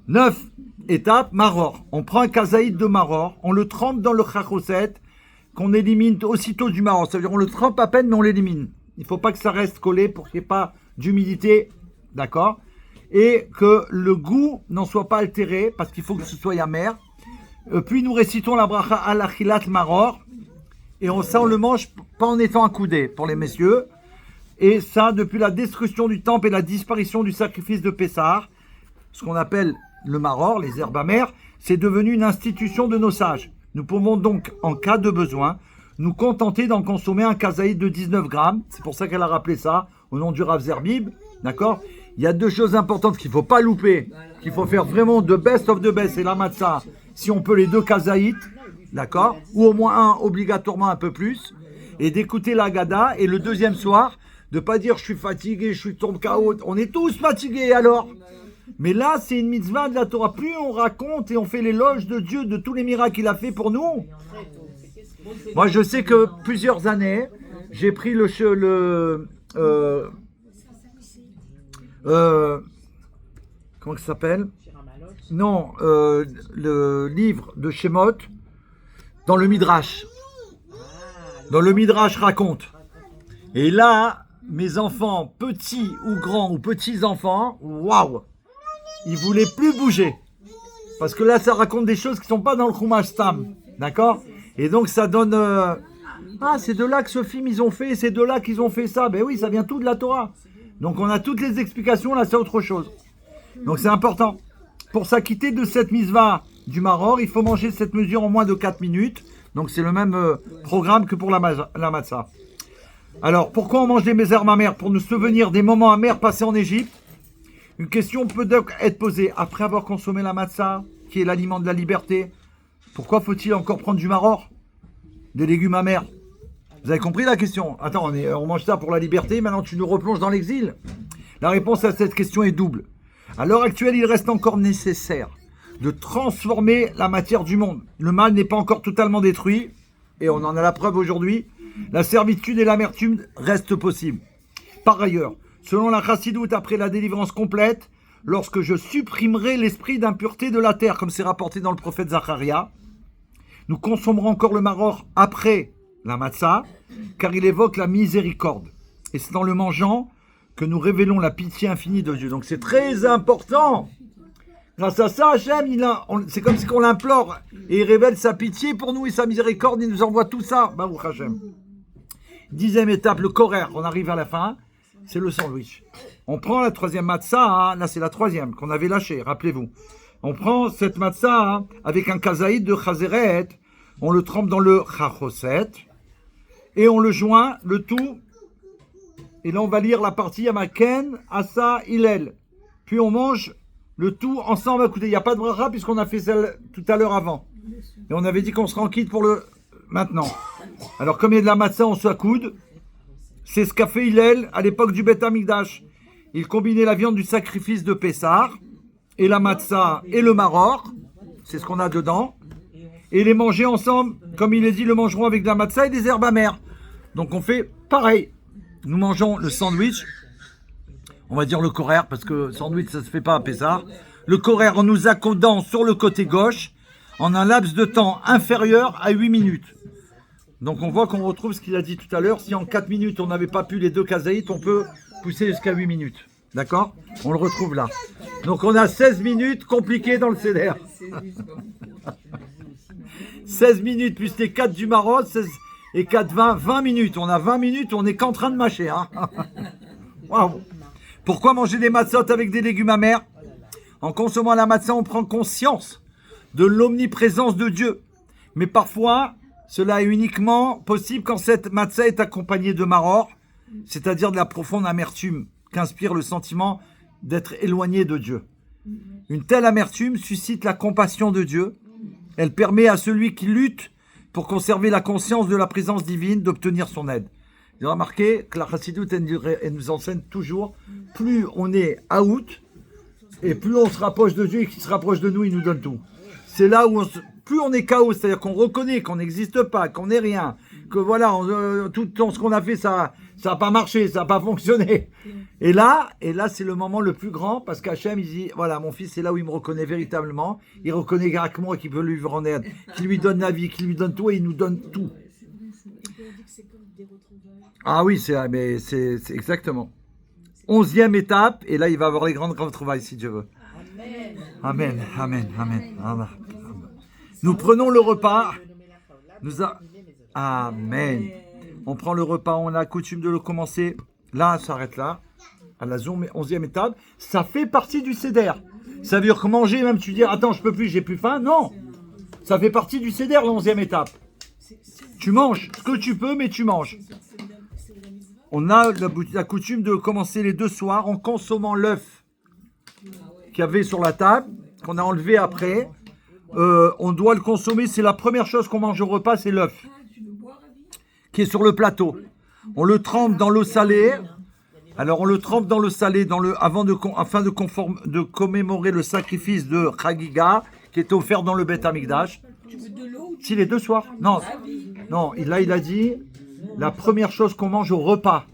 S1: 9 étapes, maror. On prend un kazaïd de maror, on le trempe dans le chachoset, qu'on élimine aussitôt du maror. Ça veut dire on le trempe à peine, mais on l'élimine. Il ne faut pas que ça reste collé pour qu'il n'y ait pas d'humidité, d'accord? Et que le goût n'en soit pas altéré, parce qu'il faut que ce soit amer. Puis nous récitons la bracha al-achilat maror, et ça on le mange pas en étant accoudé pour les messieurs. Et ça depuis la destruction du temple et la disparition du sacrifice de Pessah, ce qu'on appelle le maror, les herbes amères, c'est devenu une institution de nos sages. Nous pouvons donc, en cas de besoin, nous contenter d'en consommer un kazaïd de 19 grammes. C'est pour ça qu'elle a rappelé ça, au nom du Rav Zerbib. D'accord? Il y a deux choses importantes qu'il ne faut pas louper, qu'il faut faire vraiment de best of the best, c'est la matzah. Si on peut les deux kazaïd, d'accord? Ou au moins un, obligatoirement un peu plus. Et d'écouter la Gada. Et le deuxième soir, de ne pas dire je suis fatigué, je suis tombé KO. On est tous fatigués alors. Mais là, c'est une mitzvah de la Torah. Plus on raconte et on fait l'éloge de Dieu, de tous les miracles qu'il a fait pour nous. Moi, je sais que plusieurs années, j'ai pris comment ça s'appelle? Non, le livre de Shemot dans le Midrash. Dans le Midrash raconte. Et là, mes enfants, petits ou grands ou petits-enfants, waouh, ils voulaient plus bouger. Parce que là, ça raconte des choses qui ne sont pas dans le Chumash Stam. D'accord? Et donc, ça donne... Ah, c'est de là que ce film, ils ont fait, c'est de là qu'ils ont fait ça. Ben oui, ça vient tout de la Torah. Donc, on a toutes les explications, là, c'est autre chose. Donc, c'est important. Pour s'acquitter de cette mitzvah du maror, il faut manger cette mesure en moins de 4 minutes. Donc, c'est le même programme que pour la matzah. Alors, pourquoi on mange des herbes amères? Pour nous souvenir des moments amers passés en Égypte. Une question peut donc être posée. Après avoir consommé la matzah, qui est l'aliment de la liberté, pourquoi faut-il encore prendre du maror? Des légumes amers? Vous avez compris la question? Attends, on mange ça pour la liberté, maintenant tu nous replonges dans l'exil? La réponse à cette question est double. À l'heure actuelle, il reste encore nécessaire de transformer la matière du monde. Le mal n'est pas encore totalement détruit, et on en a la preuve aujourd'hui. La servitude et l'amertume restent possibles. Par ailleurs, selon la chassidoute, après la délivrance complète, lorsque je supprimerai l'esprit d'impureté de la terre, comme c'est rapporté dans le prophète Zacharia, nous consommerons encore le maror après la matzah, car il évoque la miséricorde. Et c'est en le mangeant que nous révélons la pitié infinie de Dieu. Donc c'est très important. Grâce à ça, Hachem, c'est comme si on l'implore et il révèle sa pitié pour nous et sa miséricorde. Il nous envoie tout ça. Baruch Hachem. 10e étape, le korer. On arrive à la fin. C'est le sandwich. On prend la 3e matzah. Là, c'est la 3e qu'on avait lâchée. Rappelez-vous. On prend cette matzah avec un kazaïd de chazeret. On le trempe dans le chachoset. Et on le joint, le tout. Et là, on va lire la partie Amaken, Asa, Hillel. Puis on mange le tout ensemble. Écoutez, il n'y a pas de bracha puisqu'on a fait celle tout à l'heure avant. Et on avait dit qu'on serait en quitte pour le maintenant. Alors, comme il y a de la matzah, on s'accoude. C'est ce qu'a fait Hillel à l'époque du Beth Amikdash. Il combinait la viande du sacrifice de Pessah et la matzah et le maror. C'est ce qu'on a dedans. Et les manger ensemble, comme il est dit, le mangeront avec de la matzah et des herbes amères. Donc on fait pareil. Nous mangeons le sandwich. On va dire le korer, parce que sandwich, ça ne se fait pas à Pessah. Le korer en nous accoudant sur le côté gauche, en un laps de temps inférieur à 8 minutes. Donc on voit qu'on retrouve ce qu'il a dit tout à l'heure. Si en 4 minutes on n'avait pas pu les 2 kazaïtes, on peut pousser jusqu'à 8 minutes. D'accord? On le retrouve là. Donc on a 16 minutes compliquées dans le CDR. 16 minutes plus les 4 du Maroc, 16 et 4, 20 minutes. On a 20 minutes, on n'est qu'en train de mâcher. Hein. Waouh. Pourquoi manger des matzot avec des légumes amers? En consommant la matzah, on prend conscience de l'omniprésence de Dieu. Mais parfois, cela est uniquement possible quand cette matzah est accompagnée de maror, c'est-à-dire de la profonde amertume qu'inspire le sentiment d'être éloigné de Dieu. Une telle amertume suscite la compassion de Dieu. Elle permet à celui qui lutte pour conserver la conscience de la présence divine d'obtenir son aide. Vous avez remarqué que la Chassidoute, elle nous enseigne toujours, plus on est out, et plus on se rapproche de Dieu et qu'il se rapproche de nous, il nous donne tout. C'est là où plus on est chaos, c'est-à-dire qu'on reconnaît qu'on n'existe pas, qu'on n'est rien, que voilà, tout ce qu'on a fait, ça n'a pas marché, ça n'a pas fonctionné. Et là, c'est le moment le plus grand, parce qu'Hachem, il dit, voilà, mon fils, c'est là où il me reconnaît véritablement, il reconnaît que moi qui peut lui rendre aide, qui lui donne la vie, qui lui donne tout, et il nous donne tout. Ah oui, c'est exactement. 11e étape, et là, il va avoir les grandes retrouvailles, si Dieu veut. Amen, amen, amen, amen. Nous prenons le repas. Amen. On prend le repas, on a coutume de le commencer. Là, ça s'arrête là. À la 11e étape. Ça fait partie du Seder. Ça veut dire que manger, même tu dis, attends, je peux plus, j'ai plus faim. Non. Ça fait partie du Seder, la 11e étape. Tu manges ce que tu peux, mais tu manges. On a la coutume de commencer les 2 soirs en consommant l'œuf qu'il y avait sur la table, qu'on a enlevé après. On doit le consommer, c'est la première chose qu'on mange au repas, c'est l'œuf qui est sur le plateau. On le trempe dans l'eau salée. Alors on le trempe dans l'eau salée afin de commémorer le sacrifice de Chagiga qui est offert dans le Beth Amikdash. Si, les 2 soirs. Non, il a dit la première chose qu'on mange au repas.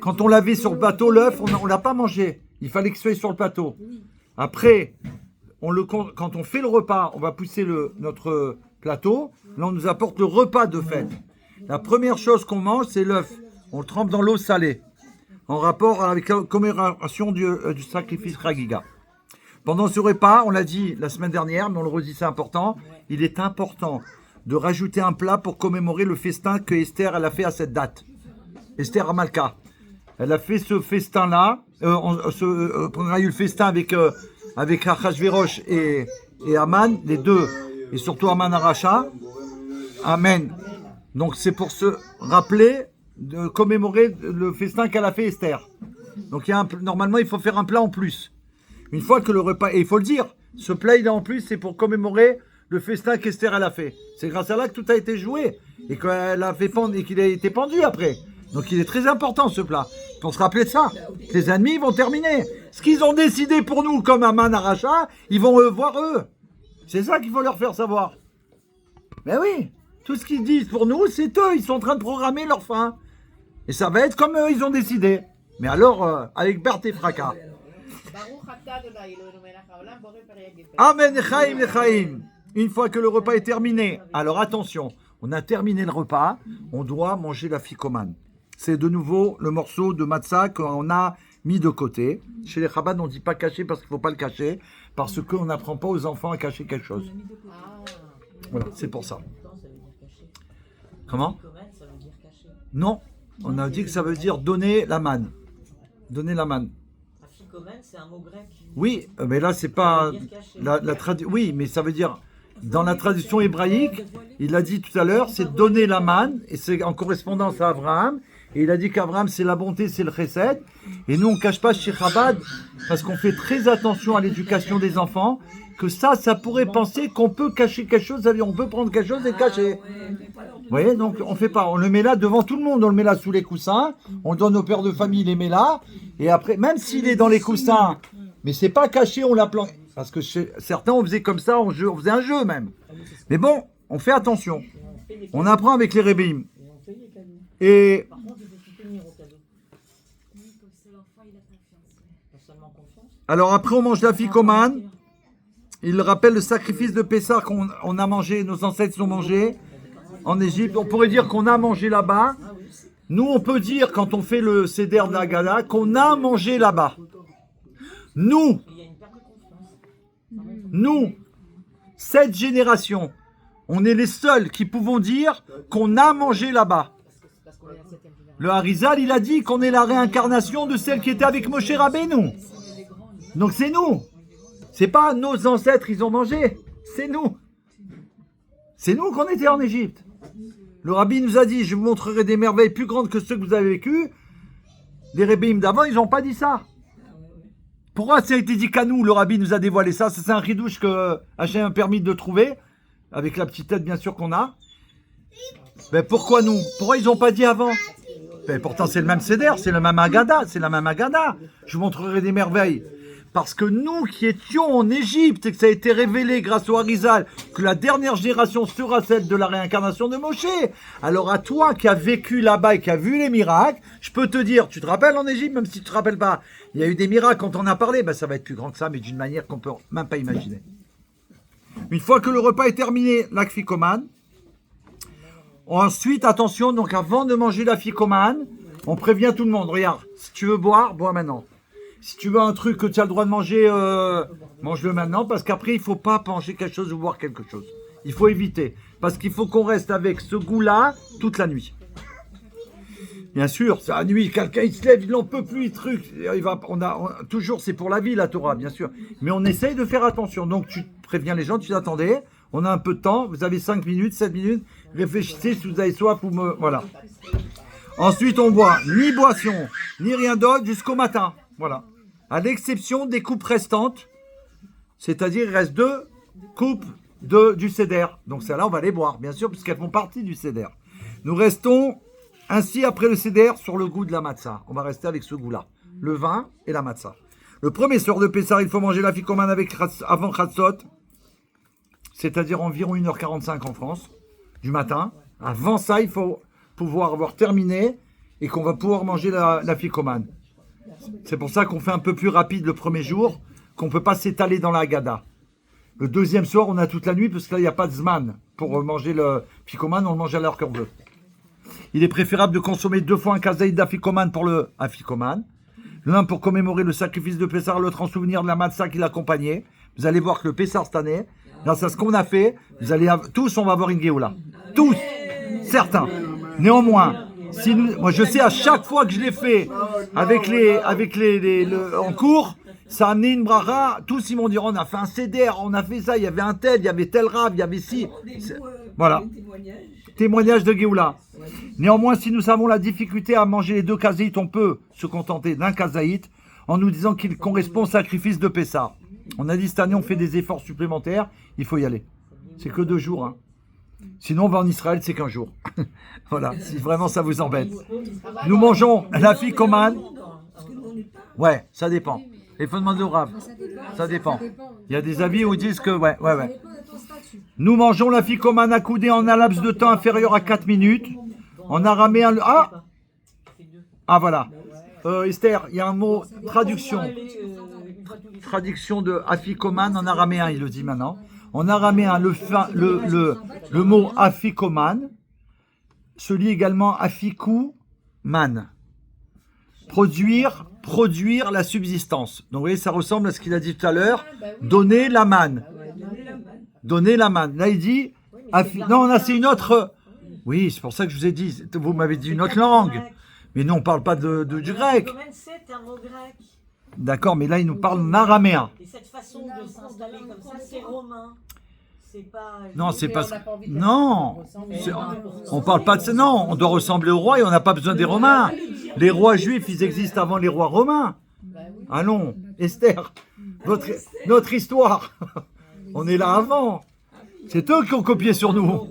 S1: Quand on l'avait sur le plateau, l'œuf, on ne l'a pas mangé. Il fallait que ce soit sur le plateau. Après, quand on fait le repas, on va pousser notre plateau. Là, on nous apporte le repas de fête. La première chose qu'on mange, c'est l'œuf. On le trempe dans l'eau salée, en rapport avec la commémoration du sacrifice Chagiga. Pendant ce repas, on l'a dit la semaine dernière, mais on le redit, c'est important, il est important de rajouter un plat pour commémorer le festin que Esther elle a fait à cette date. Esther Amalka. Elle a fait ce festin-là, on a eu le festin avec Achashverosh et Aman, les deux, et surtout Aman Aracha. Amen. Donc c'est pour se rappeler de commémorer le festin qu'elle a fait Esther. Donc normalement il faut faire un plat en plus. Une fois que le repas, et il faut le dire, ce plat il est en plus, c'est pour commémorer le festin qu'Esther elle a fait. C'est grâce à là que tout a été joué et qu'elle a fait pendre et qu'il a été pendu après. Donc il est très important ce plat. Pour se rappeler de ça, les ennemis vont terminer. Ce qu'ils ont décidé pour nous comme Aman Aracha, ils vont voir eux. C'est ça qu'il faut leur faire savoir. Mais oui, tout ce qu'ils disent pour nous, c'est eux. Ils sont en train de programmer leur fin. Et ça va être comme eux, ils ont décidé. Mais alors, avec Berthe et fracas. Amen, Echaim, Echaim. Une fois que le repas est terminé, alors attention, on a terminé le repas, on doit manger la ficomane. C'est de nouveau le morceau de matzah qu'on a mis de côté. Chez les Chabad, on ne dit pas cacher parce qu'il ne faut pas le cacher, parce qu'on n'apprend pas aux enfants à cacher quelque chose. Voilà, c'est pour ça. Comment ? Non, on a dit que ça veut dire donner la manne. Donner la manne.
S7: C'est un mot grec.
S1: Oui, mais là c'est pas la tradition. Oui, mais ça veut dire dans la tradition hébraïque, il a dit tout à l'heure, c'est donner la manne et c'est en correspondance à Abraham. Et il a dit qu'Abraham c'est la bonté, c'est le chesed. Et nous on cache pas chez Chabad parce qu'on fait très attention à l'éducation des enfants. Que ça pourrait penser qu'on peut cacher quelque chose, on peut prendre quelque chose et le cacher. Vous voyez, donc on fait pas, on le met là devant tout le monde, on le met là sous les coussins, on donne au père de famille, il les met là, et après, même s'il est dans les coussins, mais c'est pas caché, on l'a planté. Parce que certains, on faisait comme ça, on faisait un jeu même. Mais bon, on fait attention. On apprend avec les rébim. Et alors après, on mange la ficomane. Il rappelle le sacrifice de Pessah qu'on a mangé, nos ancêtres ont mangé. en Égypte. On pourrait dire qu'on a mangé là-bas. Nous, on peut dire, quand on fait le Seder de la Gala, qu'on a mangé là-bas. Nous, cette génération, on est les seuls qui pouvons dire qu'on a mangé là-bas.
S3: Parce qu'on est la 7e génération.
S1: Le Harizal, il a dit qu'on est la réincarnation de celle qui était avec Moshe Rabbeinu. Donc c'est nous. C'est pas nos ancêtres, ils ont mangé. C'est nous. C'est nous qu'on était en Égypte. Le Rabbi nous a dit, je vous montrerai des merveilles plus grandes que ceux que vous avez vécues. Les Rebbeim d'avant, ils n'ont pas dit ça. Pourquoi ça a été dit qu'à nous, le Rabbi nous a dévoilé ça? C'est un ridouche que Hachem a permis de trouver, avec la petite tête bien sûr qu'on a. Mais pourquoi nous? Pourquoi ils n'ont pas dit avant? Mais pourtant c'est le même Seder, c'est le même Agada, c'est la même Agada. Je vous montrerai des merveilles. Parce que nous qui étions en Égypte et que ça a été révélé grâce au Harizal que la dernière génération sera celle de la réincarnation de Moshe. Alors à toi qui as vécu là-bas et qui as vu les miracles, je peux te dire, tu te rappelles en Égypte, même si tu ne te rappelles pas, il y a eu des miracles quand on a parlé, ben ça va être plus grand que ça, mais d'une manière qu'on ne peut même pas imaginer. Une fois que le repas est terminé, l'afikoman. Ensuite, attention, donc avant de manger l'afikoman, on prévient tout le monde. Regarde, si tu veux boire, bois maintenant. Si tu veux un truc que tu as le droit de manger, mange-le maintenant, parce qu'après, il ne faut pas manger quelque chose ou boire quelque chose. Il faut éviter, parce qu'il faut qu'on reste avec ce goût-là toute la nuit. Bien sûr, c'est la nuit, quelqu'un il se lève, il n'en peut plus, toujours, c'est pour la vie, la Torah, bien sûr. Mais on essaye de faire attention. Donc, tu préviens les gens, tu attendez, on a un peu de temps, vous avez 5 minutes, 7 minutes, réfléchissez si vous avez soif ou voilà. Ensuite, on boit ni boisson, ni rien d'autre jusqu'au matin. Voilà. À l'exception des coupes restantes, c'est-à-dire il reste 2 coupes du Seder. Donc celles-là, on va les boire, bien sûr, puisqu'elles font partie du Seder. Nous restons ainsi après le Seder sur le goût de la matzah. On va rester avec ce goût-là, le vin et la matzah. Le premier soir de Pessah, il faut manger la fikoman avant Chatzot, c'est-à-dire environ 1h45 en France, du matin. Avant ça, il faut pouvoir avoir terminé et qu'on va pouvoir manger la fikoman. C'est pour ça qu'on fait un peu plus rapide le premier jour, qu'on ne peut pas s'étaler dans la Haggadah. Le deuxième soir, on a toute la nuit, parce que là, il n'y a pas de zman. Pour manger le fikoman, on le mange à l'heure qu'on veut. Il est préférable de consommer 2 fois un kazaïd d'afikoman pour le afikoman. L'un pour commémorer le sacrifice de Pessah, l'autre en souvenir de la matzah qui l'accompagnait. Vous allez voir que le Pessah cette année, grâce à ce qu'on a fait, tous, on va avoir une Géoula. Tous, certains. Néanmoins, moi je sais à chaque fois que je l'ai fait avec en cours, ça a amené une bracha. Tous ils m'ont dit on a fait un Seder, on a fait ça, il y avait un tel, il y avait tel rave, il y avait ci. Voilà. Témoignage de Géoula. Néanmoins, si nous avons la difficulté à manger les 2 kazaït, on peut se contenter d'un kazaït en nous disant qu'il correspond au sacrifice de Pessah. On a dit cette année on fait des efforts supplémentaires, il faut y aller. C'est que 2 jours. Hein. Sinon, on va en Israël, c'est qu'un jour. Voilà, si vraiment ça vous embête. Nous mangeons la fikoman. Ouais, ça dépend. Il faut demander au Rav. Ça dépend. Il y a des avis où ils disent que... Ouais. Nous mangeons la fikoman accoudée en un laps de temps inférieur à 4 minutes. En araméen... Ah, voilà. Esther, il y a un mot, traduction. Traduction de afikoman en araméen, il le dit maintenant. En araméen, le mot afikoman se lit également afikou-man. Produire la subsistance. Donc vous voyez, ça ressemble à ce qu'il a dit tout à l'heure. Donner la manne. Donner la manne. Là, il dit... Non, là, c'est une autre... Oui, c'est pour ça que je vous ai dit. Vous m'avez dit une autre langue. Mais nous, on ne parle pas du grec.
S7: C'est un mot grec.
S1: D'accord, mais là, il nous parle en araméen.
S7: Et cette façon de s'installer comme ça, c'est romain. C'est pas...
S1: Non, c'est pas... Non, on parle pas de ça. Non, on doit ressembler aux rois et on n'a pas besoin des Romains. Les rois juifs, ils existent avant les rois romains. Allons, Esther, notre histoire. On est là avant. C'est eux qui ont copié sur nous.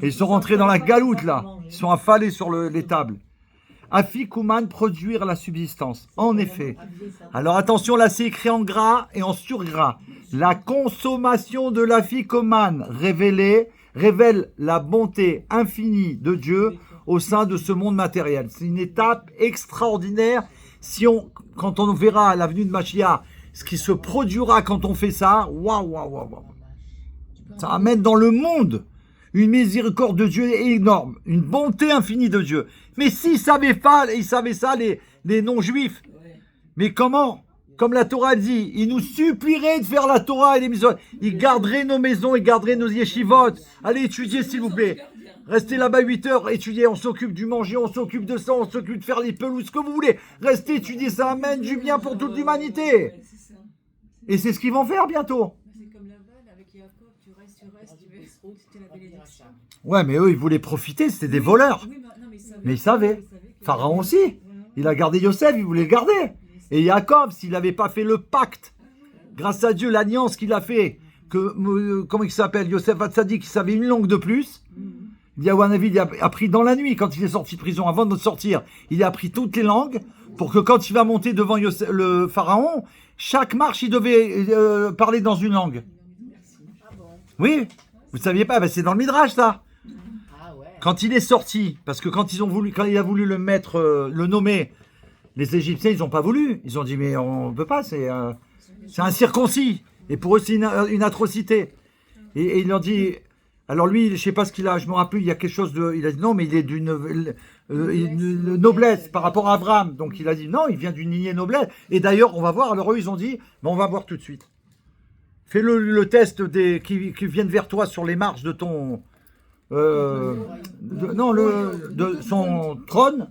S1: Et ils sont rentrés dans la galoute, là. Ils sont affalés sur les tables. Afikuman, produire la subsistance. En effet. Alors attention, là c'est écrit en gras et en surgras. La consommation de l'afikuman révèle la bonté infinie de Dieu au sein de ce monde matériel. C'est une étape extraordinaire. Quand on verra à l'avenue de Mashiach ce qui se produira quand on fait ça, waouh. Ça amène dans le monde une miséricorde de Dieu énorme, une bonté infinie de Dieu. Mais s'ils savaient pas, ils savaient ça, les non-juifs. Mais comment? Comme la Torah dit, ils nous supplieraient de faire la Torah et les mitzvot. Ils garderaient nos maisons, ils garderaient nos yeshivot. Allez étudier s'il vous plaît. Restez là-bas 8 heures, étudiez, on s'occupe du manger, on s'occupe de ça, on s'occupe de faire les pelouses, ce que vous voulez. Restez étudier, ça amène du bien pour toute l'humanité.
S2: C'est ça.
S1: Et c'est ce qu'ils vont faire bientôt.
S2: C'est comme Laval avec Yaakov, tu restes, c'était la bénédiction.
S1: Ouais, mais eux, ils voulaient profiter, c'était des voleurs.
S2: Oui, non,
S1: Mais ils savaient. Pharaon aussi. Il a gardé Yosef, il voulait le garder. Et Yaakov, s'il n'avait pas fait le pacte, grâce à Dieu, l'alliance qu'il a fait, comment il s'appelle, Yosef Hatzadik, qui savait une langue de plus, Yahouanavi, il a appris dans la nuit, quand il est sorti de prison, avant de sortir, il a appris toutes les langues, pour que quand il va monter devant le Pharaon, chaque marche, il devait parler dans une langue. Oui, vous ne saviez pas, ben c'est dans le Midrash, ça.
S3: Ah ouais.
S1: Quand il est sorti, parce que quand il a voulu le mettre, le nommer, les Égyptiens, ils n'ont pas voulu. Ils ont dit, mais on ne peut pas, c'est un circoncis. Et pour eux, c'est une atrocité. Et ils leur ont dit, alors lui, je ne sais pas ce qu'il a, je me rappelle, il y a quelque chose de... Il a dit non, mais il est d'une noblesse par rapport à Abraham. Donc il a dit non, il vient d'une lignée noblesse. Et d'ailleurs, on va voir, alors eux, ils ont dit, mais on va voir tout de suite. Fais le test qui viennent vers toi sur les marches de ton... de son trône.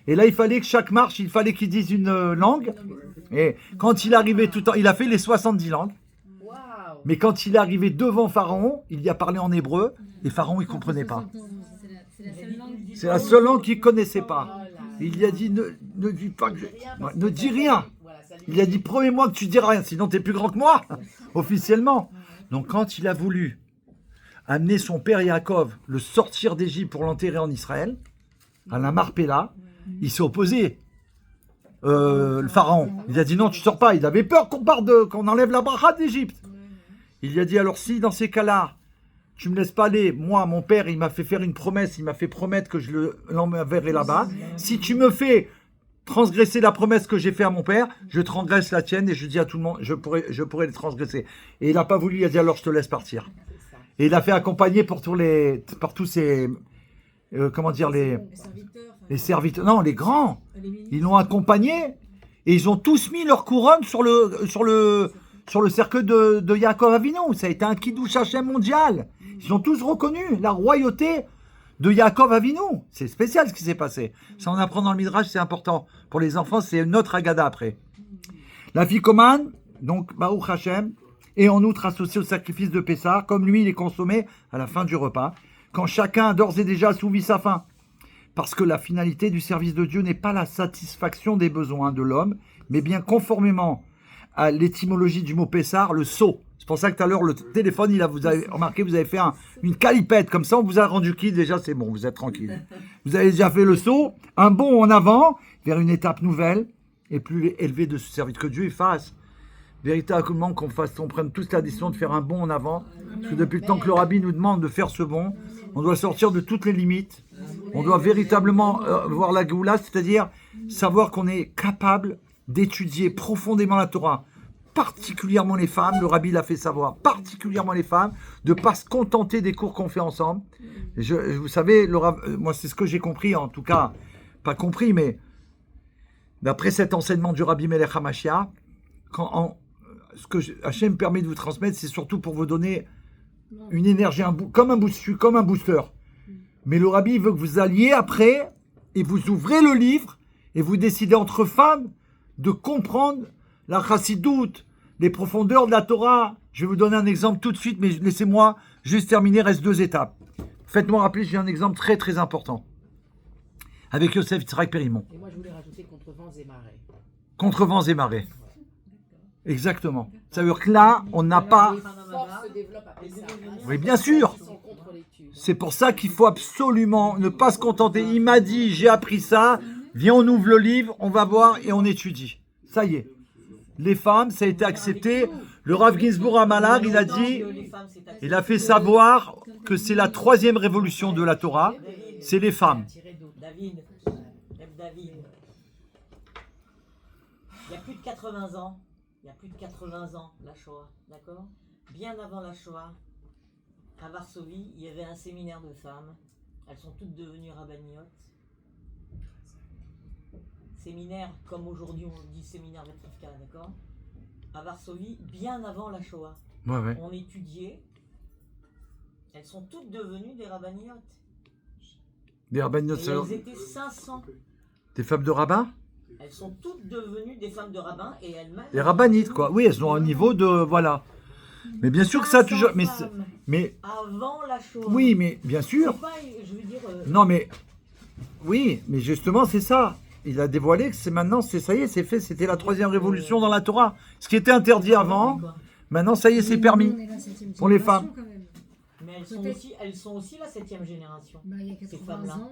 S1: Et là, il fallait que chaque marche, il fallait qu'il dise une langue. Et quand il arrivait tout le temps, il a fait les 70 langues.
S3: Waouh.
S1: Mais quand il est arrivé devant Pharaon, il y a parlé en hébreu. Et Pharaon, il ne comprenait pas. C'est la seule langue qu'il ne connaissait pas. Il lui a dit, ne dis pas que ne dis rien. Il a dit, promets-moi que tu diras rien, sinon tu es plus grand que moi, officiellement. Donc quand il a voulu amener son père Yaakov, le sortir d'Égypte pour l'enterrer en Israël, à la Marpella, il s'est opposé. Le pharaon, il a dit non, tu sors pas. Il avait peur qu'on enlève la bracha d'Égypte. Il lui a dit alors si dans ces cas-là, tu me laisses pas aller, moi, mon père, il m'a fait faire une promesse, il m'a fait promettre que je l'enverrai là-bas. Si tu me fais transgresser la promesse que j'ai faite à mon père, je transgresse la tienne et je dis à tout le monde, je pourrais les transgresser. Et il n'a pas voulu, il a dit alors je te laisse partir. Et il a fait accompagner par tous ces, comment dire, les serviteurs, non, les grands. Ils l'ont accompagné et ils ont tous mis leur couronne sur le cercueil de Yaakov Avinu. Ça a été un Kiddush Hashem mondial. Ils ont tous reconnu la royauté de Yaakov Avinu. C'est spécial ce qui s'est passé. Ça, on apprend dans le Midrash, c'est important. Pour les enfants, c'est une autre Agada après. La Ficomane, donc Baruch Hashem, est en outre associé au sacrifice de Pessah, comme lui, il est consommé à la fin du repas, quand chacun a d'ores et déjà assouvi sa faim. Parce que la finalité du service de Dieu n'est pas la satisfaction des besoins de l'homme, mais bien conformément à l'étymologie du mot Pessah, le sceau. C'est pour ça que tout à l'heure, le téléphone, vous avez remarqué, vous avez fait une calipette, comme ça, on vous a rendu qui déjà, c'est bon, vous êtes tranquille. Vous avez déjà fait le saut, un bond en avant, vers une étape nouvelle, et plus élevée de ce service que Dieu fasse. Véritablement qu'on prenne tous la décision de faire un bond en avant, parce que depuis le temps que le Rabbi nous demande de faire ce bond, on doit sortir de toutes les limites, on doit véritablement voir la Géoula, c'est-à-dire savoir qu'on est capable d'étudier profondément la Torah, particulièrement les femmes, le Rabbi l'a fait savoir, particulièrement les femmes, de ne pas se contenter des cours qu'on fait ensemble. Vous savez, moi c'est ce que j'ai compris, en tout cas, pas compris, mais d'après cet enseignement du Rabbi Melech HaMashiach, ce que Hachem permet de vous transmettre, c'est surtout pour vous donner une énergie, comme un booster. Mais le Rabbi veut que vous alliez après, et vous ouvrez le livre, et vous décidez entre femmes de comprendre la chassidoute, les profondeurs de la Torah. Je vais vous donner un exemple tout de suite, mais laissez-moi juste terminer, reste 2 étapes. Faites-moi rappeler, j'ai un exemple très très important. Avec Yosef Yitzhak Périmon.
S3: Et moi je voulais rajouter contre vents et marées.
S1: Contre vents et marées. Exactement. Ça veut dire que là, on n'a pas...
S3: Les forces se développent après ça.
S1: Oui, bien sûr.
S3: Ils sont contre l'étude.
S1: C'est pour ça qu'il faut absolument ne pas se contenter. Il m'a dit, j'ai appris ça, viens, on ouvre le livre, on va voir et on étudie. Ça y est. Les femmes, ça a été accepté. Le Rav Ginsburg à Malard, il a dit, il a fait savoir que c'est la 3e révolution de la Torah, c'est les femmes.
S7: David, David. Il y a plus de 80 ans, la Shoah, d'accord? Bien avant la Shoah, à Varsovie, il y avait un séminaire de femmes. Elles sont toutes devenues rabbaniotes. Séminaire, comme aujourd'hui on dit séminaire Vetrivka, d'accord? À Varsovie, bien avant la Shoah.
S1: Ouais.
S7: On étudiait. Elles sont toutes devenues des rabbaniotes.
S1: Des rabbinites,
S7: Et elles étaient 500.
S1: des femmes de rabbin?
S7: Elles sont toutes devenues des femmes de rabbin et elles-mêmes.
S1: Des rabbinites, quoi. Oui, elles ont un niveau de... Voilà. Mais bien sûr que ça, toujours... Mais...
S7: Avant la Shoah.
S1: Oui, mais bien sûr.
S7: C'est pas, je veux dire...
S1: Non, mais... Oui, mais justement, c'est ça. Il a dévoilé que c'est maintenant, ça y est, c'est fait. C'était la troisième révolution dans la Torah. Ce qui était interdit avant, maintenant, ça y est, c'est permis. Pour les femmes.
S7: Mais elles sont aussi la 7e génération.
S2: Bah, il y a
S7: Ces
S2: 80
S7: femmes-là.
S2: ans.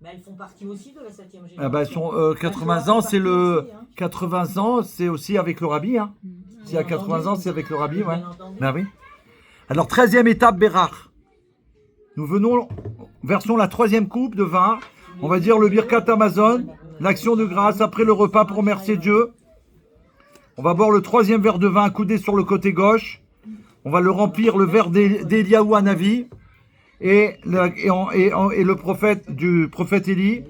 S7: Mais elles font partie aussi de la 7e génération.
S1: Ah bah, elles sont 80 ans, c'est le... 80 ans, c'est aussi avec le rabbi, hein. S'il y a 80 ans, c'est avec le rabbi, ouais. Ben oui. Alors, 13e étape, Bérard. Nous versons la 3e coupe de vin. On va dire le Birkat Amazon, l'action de grâce après le repas pour remercier Dieu. On va boire le 3e verre de vin accoudé sur le côté gauche. On va le remplir, le verre d'Eliaou Hanavi et le prophète du prophète Élie.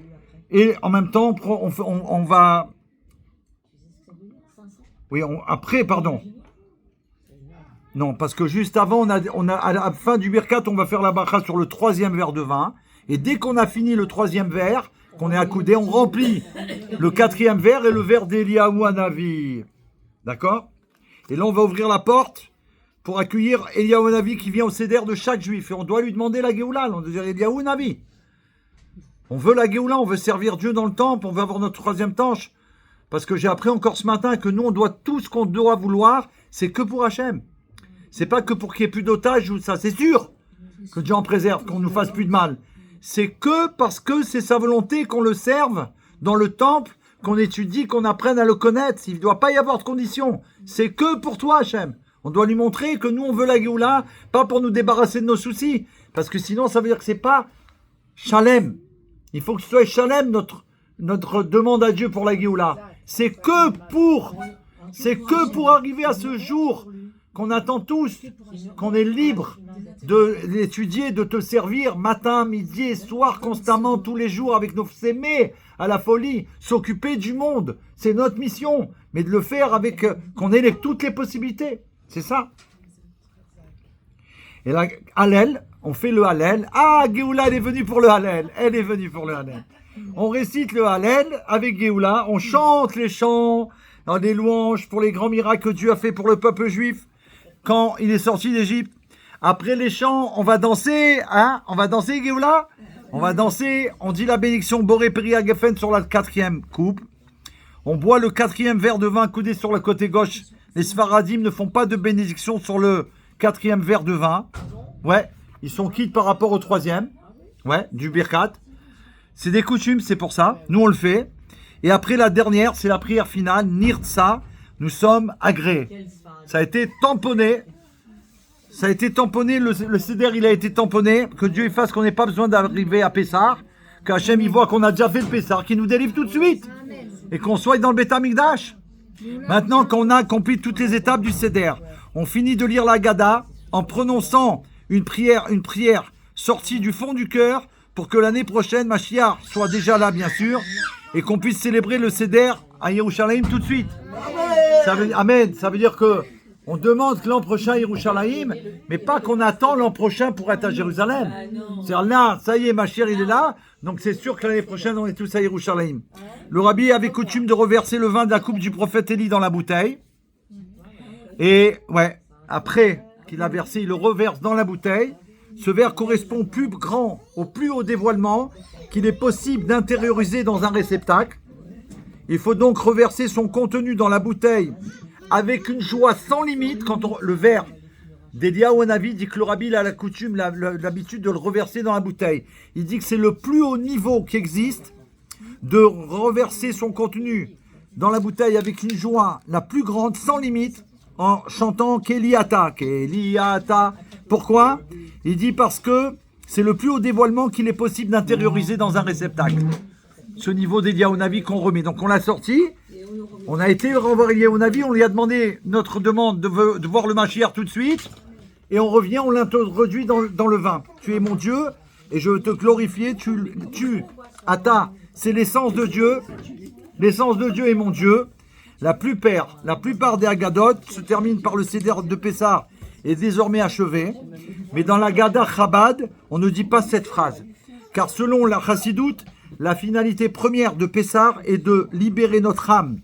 S1: Et en même temps, on va... Oui, après, pardon. Non, parce que juste avant, à la fin du Birkat, on va faire la bracha sur le 3e verre de vin. Et dès qu'on a fini le 3e verre, qu'on est accoudé, on remplit le 4e verre et le verre d'Eliaou Hanavi. D'accord? Et là, on va ouvrir la porte pour accueillir Eliaou Hanavi qui vient au Seder de chaque juif. Et on doit lui demander la Géoula. On doit dire Eliaou Hanavi. On veut la Géoula, on veut servir Dieu dans le temple, on veut avoir notre 3e tâche. Parce que j'ai appris encore ce matin que nous, on doit tout ce qu'on doit vouloir, c'est que pour Hachem. C'est pas que pour qu'il n'y ait plus d'otages ou ça, c'est sûr que Dieu en préserve, qu'on nous fasse plus de mal. C'est que parce que c'est sa volonté qu'on le serve dans le temple, qu'on étudie, qu'on apprenne à le connaître. Il ne doit pas y avoir de conditions. C'est que pour toi, Hachem. On doit lui montrer que nous, on veut la Géoula, pas pour nous débarrasser de nos soucis. Parce que sinon, ça veut dire que c'est pas Shalem. Il faut que ce soit Shalem, notre demande à Dieu pour la Géoula. C'est que pour arriver à ce jour qu'on attend tous, qu'on est libre de l'étudier, de te servir matin, midi et soir, constamment, tous les jours, avec nos s'aimer à la folie, s'occuper du monde. C'est notre mission, mais de le faire avec qu'on ait toutes les possibilités. C'est ça. Et là, Hallel, on fait le Hallel. Ah, Géoula, elle est venue pour le Hallel. Elle est venue pour le Hallel. On récite le Hallel avec Géoula. On chante les chants, dans des louanges pour les grands miracles que Dieu a fait pour le peuple juif quand il est sorti d'Égypte. Après les chants, on va danser, hein? On va danser, Géoula? On va danser, on dit la bénédiction Boré Peri Agafen sur la 4e coupe. On boit le 4e verre de vin coudé sur le côté gauche. Les Sfaradim ne font pas de bénédiction sur le 4e verre de vin. Ouais, ils sont quittes par rapport au 3e. Ouais, du Birkat. C'est des coutumes, c'est pour ça. Nous, on le fait. Et après, la dernière, c'est la prière finale, Nirtsa. Nous sommes agréés. Ça a été tamponné. Ça a été tamponné. Le Seder, il a été tamponné. Que Dieu fasse qu'on n'ait pas besoin d'arriver à Pessah. Qu'Hachem, il voit qu'on a déjà fait le Pessah, qu'il nous délivre tout de suite. Et qu'on soit dans le Beth Amikdash. Maintenant qu'on a accompli toutes les étapes du Seder, on finit de lire la Haggadah en prononçant une prière sortie du fond du cœur pour que l'année prochaine, Mashiach soit déjà là, bien sûr, et qu'on puisse célébrer le Seder à Yerushalayim tout de suite. Amen. Ça veut dire que on demande que l'an prochain Yerushalayim, mais pas qu'on attend l'an prochain pour être à Jérusalem. C'est là, ça y est, Mashiach, il est là, donc c'est sûr que l'année prochaine, on est tous à Yerushalayim. Le rabbi avait coutume de reverser le vin de la coupe du prophète Élie dans la bouteille. Et ouais, après qu'il a versé, il le reverse dans la bouteille. Ce verre correspond au plus haut dévoilement qu'il est possible d'intérioriser dans un réceptacle. Il faut donc reverser son contenu dans la bouteille avec une joie sans limite. Quand le verre d'Eliaou Hanavi dit que le rabbi a la coutume, l'habitude de le reverser dans la bouteille. Il dit que c'est le plus haut niveau qui existe de reverser son contenu dans la bouteille avec une joie la plus grande, sans limite, en chantant Kéliata, Kéliata. Pourquoi? Il dit parce que c'est le plus haut dévoilement qu'il est possible d'intérioriser dans un réceptacle. Ce niveau d'Eliaou Hanavi qu'on remet. Donc on l'a sorti, on a été revoir Eliaou Hanavi, on lui a demandé notre demande de voir le Mashiach tout de suite. et on revient, on l'introduit dans le vin. Tu es mon Dieu et je veux te glorifier. Ata, c'est l'essence de Dieu. L'essence de Dieu est mon Dieu. La plupart des Haggadot se terminent par le Seder de Pessah est désormais achevé. Mais dans la Haggadah Chabad, on ne dit pas cette phrase. Car selon la Chassidoute, la finalité première de Pessah est de libérer notre âme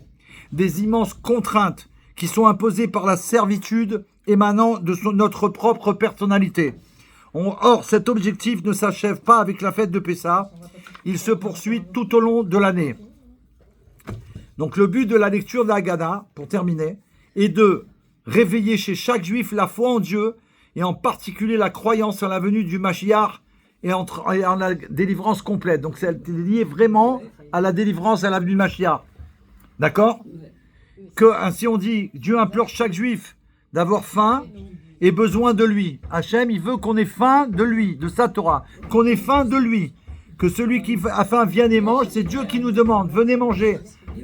S1: des immenses contraintes qui sont imposées par la servitude émanant de notre propre personnalité. Or, cet objectif ne s'achève pas avec la fête de Pessah, il se poursuit tout au long de l'année. Donc le but de la lecture de la Haggadah, pour terminer, est de réveiller chez chaque juif la foi en Dieu, et en particulier la croyance en la venue du Mashiach et en la délivrance complète. Donc c'est lié vraiment à la délivrance, à la venue du Mashiach. D'accord ? Que ainsi on dit, Dieu implore chaque juif d'avoir faim et besoin de lui. Hachem, il veut qu'on ait faim de lui, de sa Torah, qu'on ait faim de lui. Que celui qui a faim vienne et mange, c'est Dieu qui nous demande, venez manger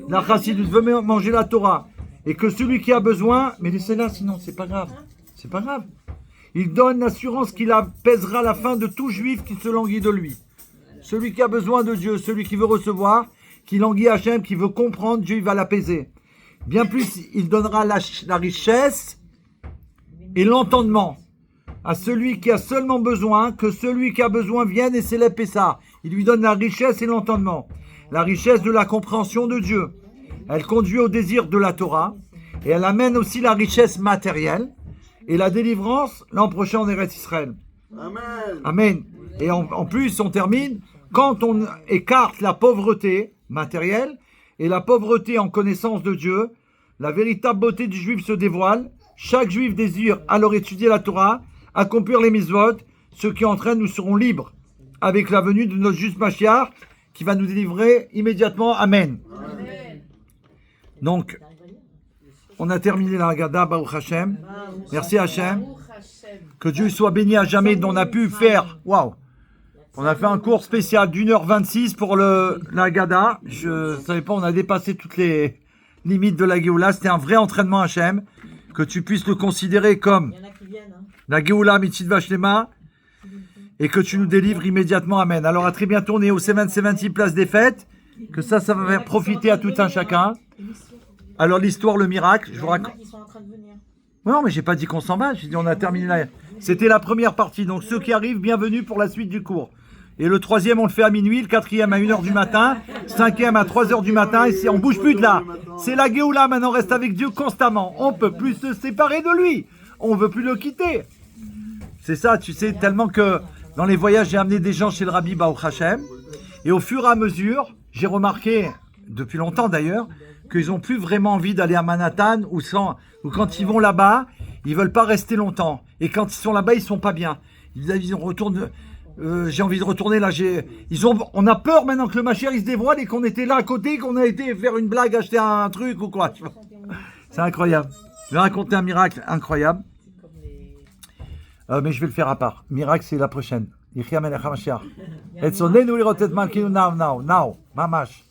S1: la Chassidut, venez manger la Torah. Et que celui qui a besoin, mais laissez-la, sinon c'est pas grave, c'est pas grave. Il donne l'assurance qu'il apaisera la faim de tout juif qui se languit de lui. Celui qui a besoin de Dieu, celui qui veut recevoir, qui languit Hachem, qui veut comprendre, Dieu il va l'apaiser. Bien plus, il donnera la richesse et l'entendement à celui qui a seulement besoin, que celui qui a besoin vienne et célèbre Pessah. Il lui donne la richesse et l'entendement. La richesse de la compréhension de Dieu. Elle conduit au désir de la Torah et elle amène aussi la richesse matérielle et la délivrance l'an prochain en Eretz Israël.
S8: Amen.
S1: Amen. Et en plus, on termine, quand on écarte la pauvreté matérielle et la pauvreté en connaissance de Dieu, la véritable beauté du juif se dévoile. Chaque juif désire alors étudier la Torah, accomplir les mitzvot, ce qui entraîne nous serons libres avec la venue de notre juste Mashiach qui va nous délivrer immédiatement. Amen.
S3: Amen.
S1: Donc, on a terminé la Haggadah, Baruch Hashem. Merci Hashem.
S3: Baruch Hashem.
S1: Que Dieu soit béni à jamais. On a pu faire, waouh, on a fait un cours spécial d'1h26 pour la Haggadah. Je ne savais pas, on a dépassé toutes les limites de la Géoula. C'était un vrai entraînement Hashem. Que tu puisses le considérer comme
S7: Il y en a qui viennent. Hein.
S1: la Géoula Mitzvah Shlema et que tu nous délivres immédiatement. Amen. Alors à très bientôt. On est au 770 place des fêtes. Que ça va faire profiter à tout un chacun. Alors l'histoire, le miracle, je vous
S7: Il y en a
S1: raconte.
S7: qui sont en train de venir.
S1: Non, mais j'ai pas dit qu'on s'en va. J'ai dit on a terminé là. C'était la première partie. Donc ceux qui arrivent, bienvenue pour la suite du cours. Et le troisième, on le fait à minuit, le quatrième à 1h du matin, cinquième à 3h du matin, et on bouge plus de là. C'est la Géoula, maintenant on reste avec Dieu constamment. On peut plus se séparer de lui. On veut plus le quitter. C'est ça, tu sais, tellement que dans les voyages, j'ai amené des gens chez le Rabbi Baruch Hashem. Et au fur et à mesure, j'ai remarqué, depuis longtemps d'ailleurs, qu'ils n'ont plus vraiment envie d'aller à Manhattan ou quand ils vont là-bas, ils veulent pas rester longtemps. Et quand ils sont là-bas, ils sont pas bien. Ils retournent. J'ai envie de retourner là. On a peur maintenant que le Mashiach il se dévoile et qu'on était là à côté, qu'on a été faire une blague, acheter un truc ou quoi. C'est incroyable. Je vais raconter un miracle incroyable. Mais je vais le faire à part. Miracle, c'est la prochaine. Now, mamash.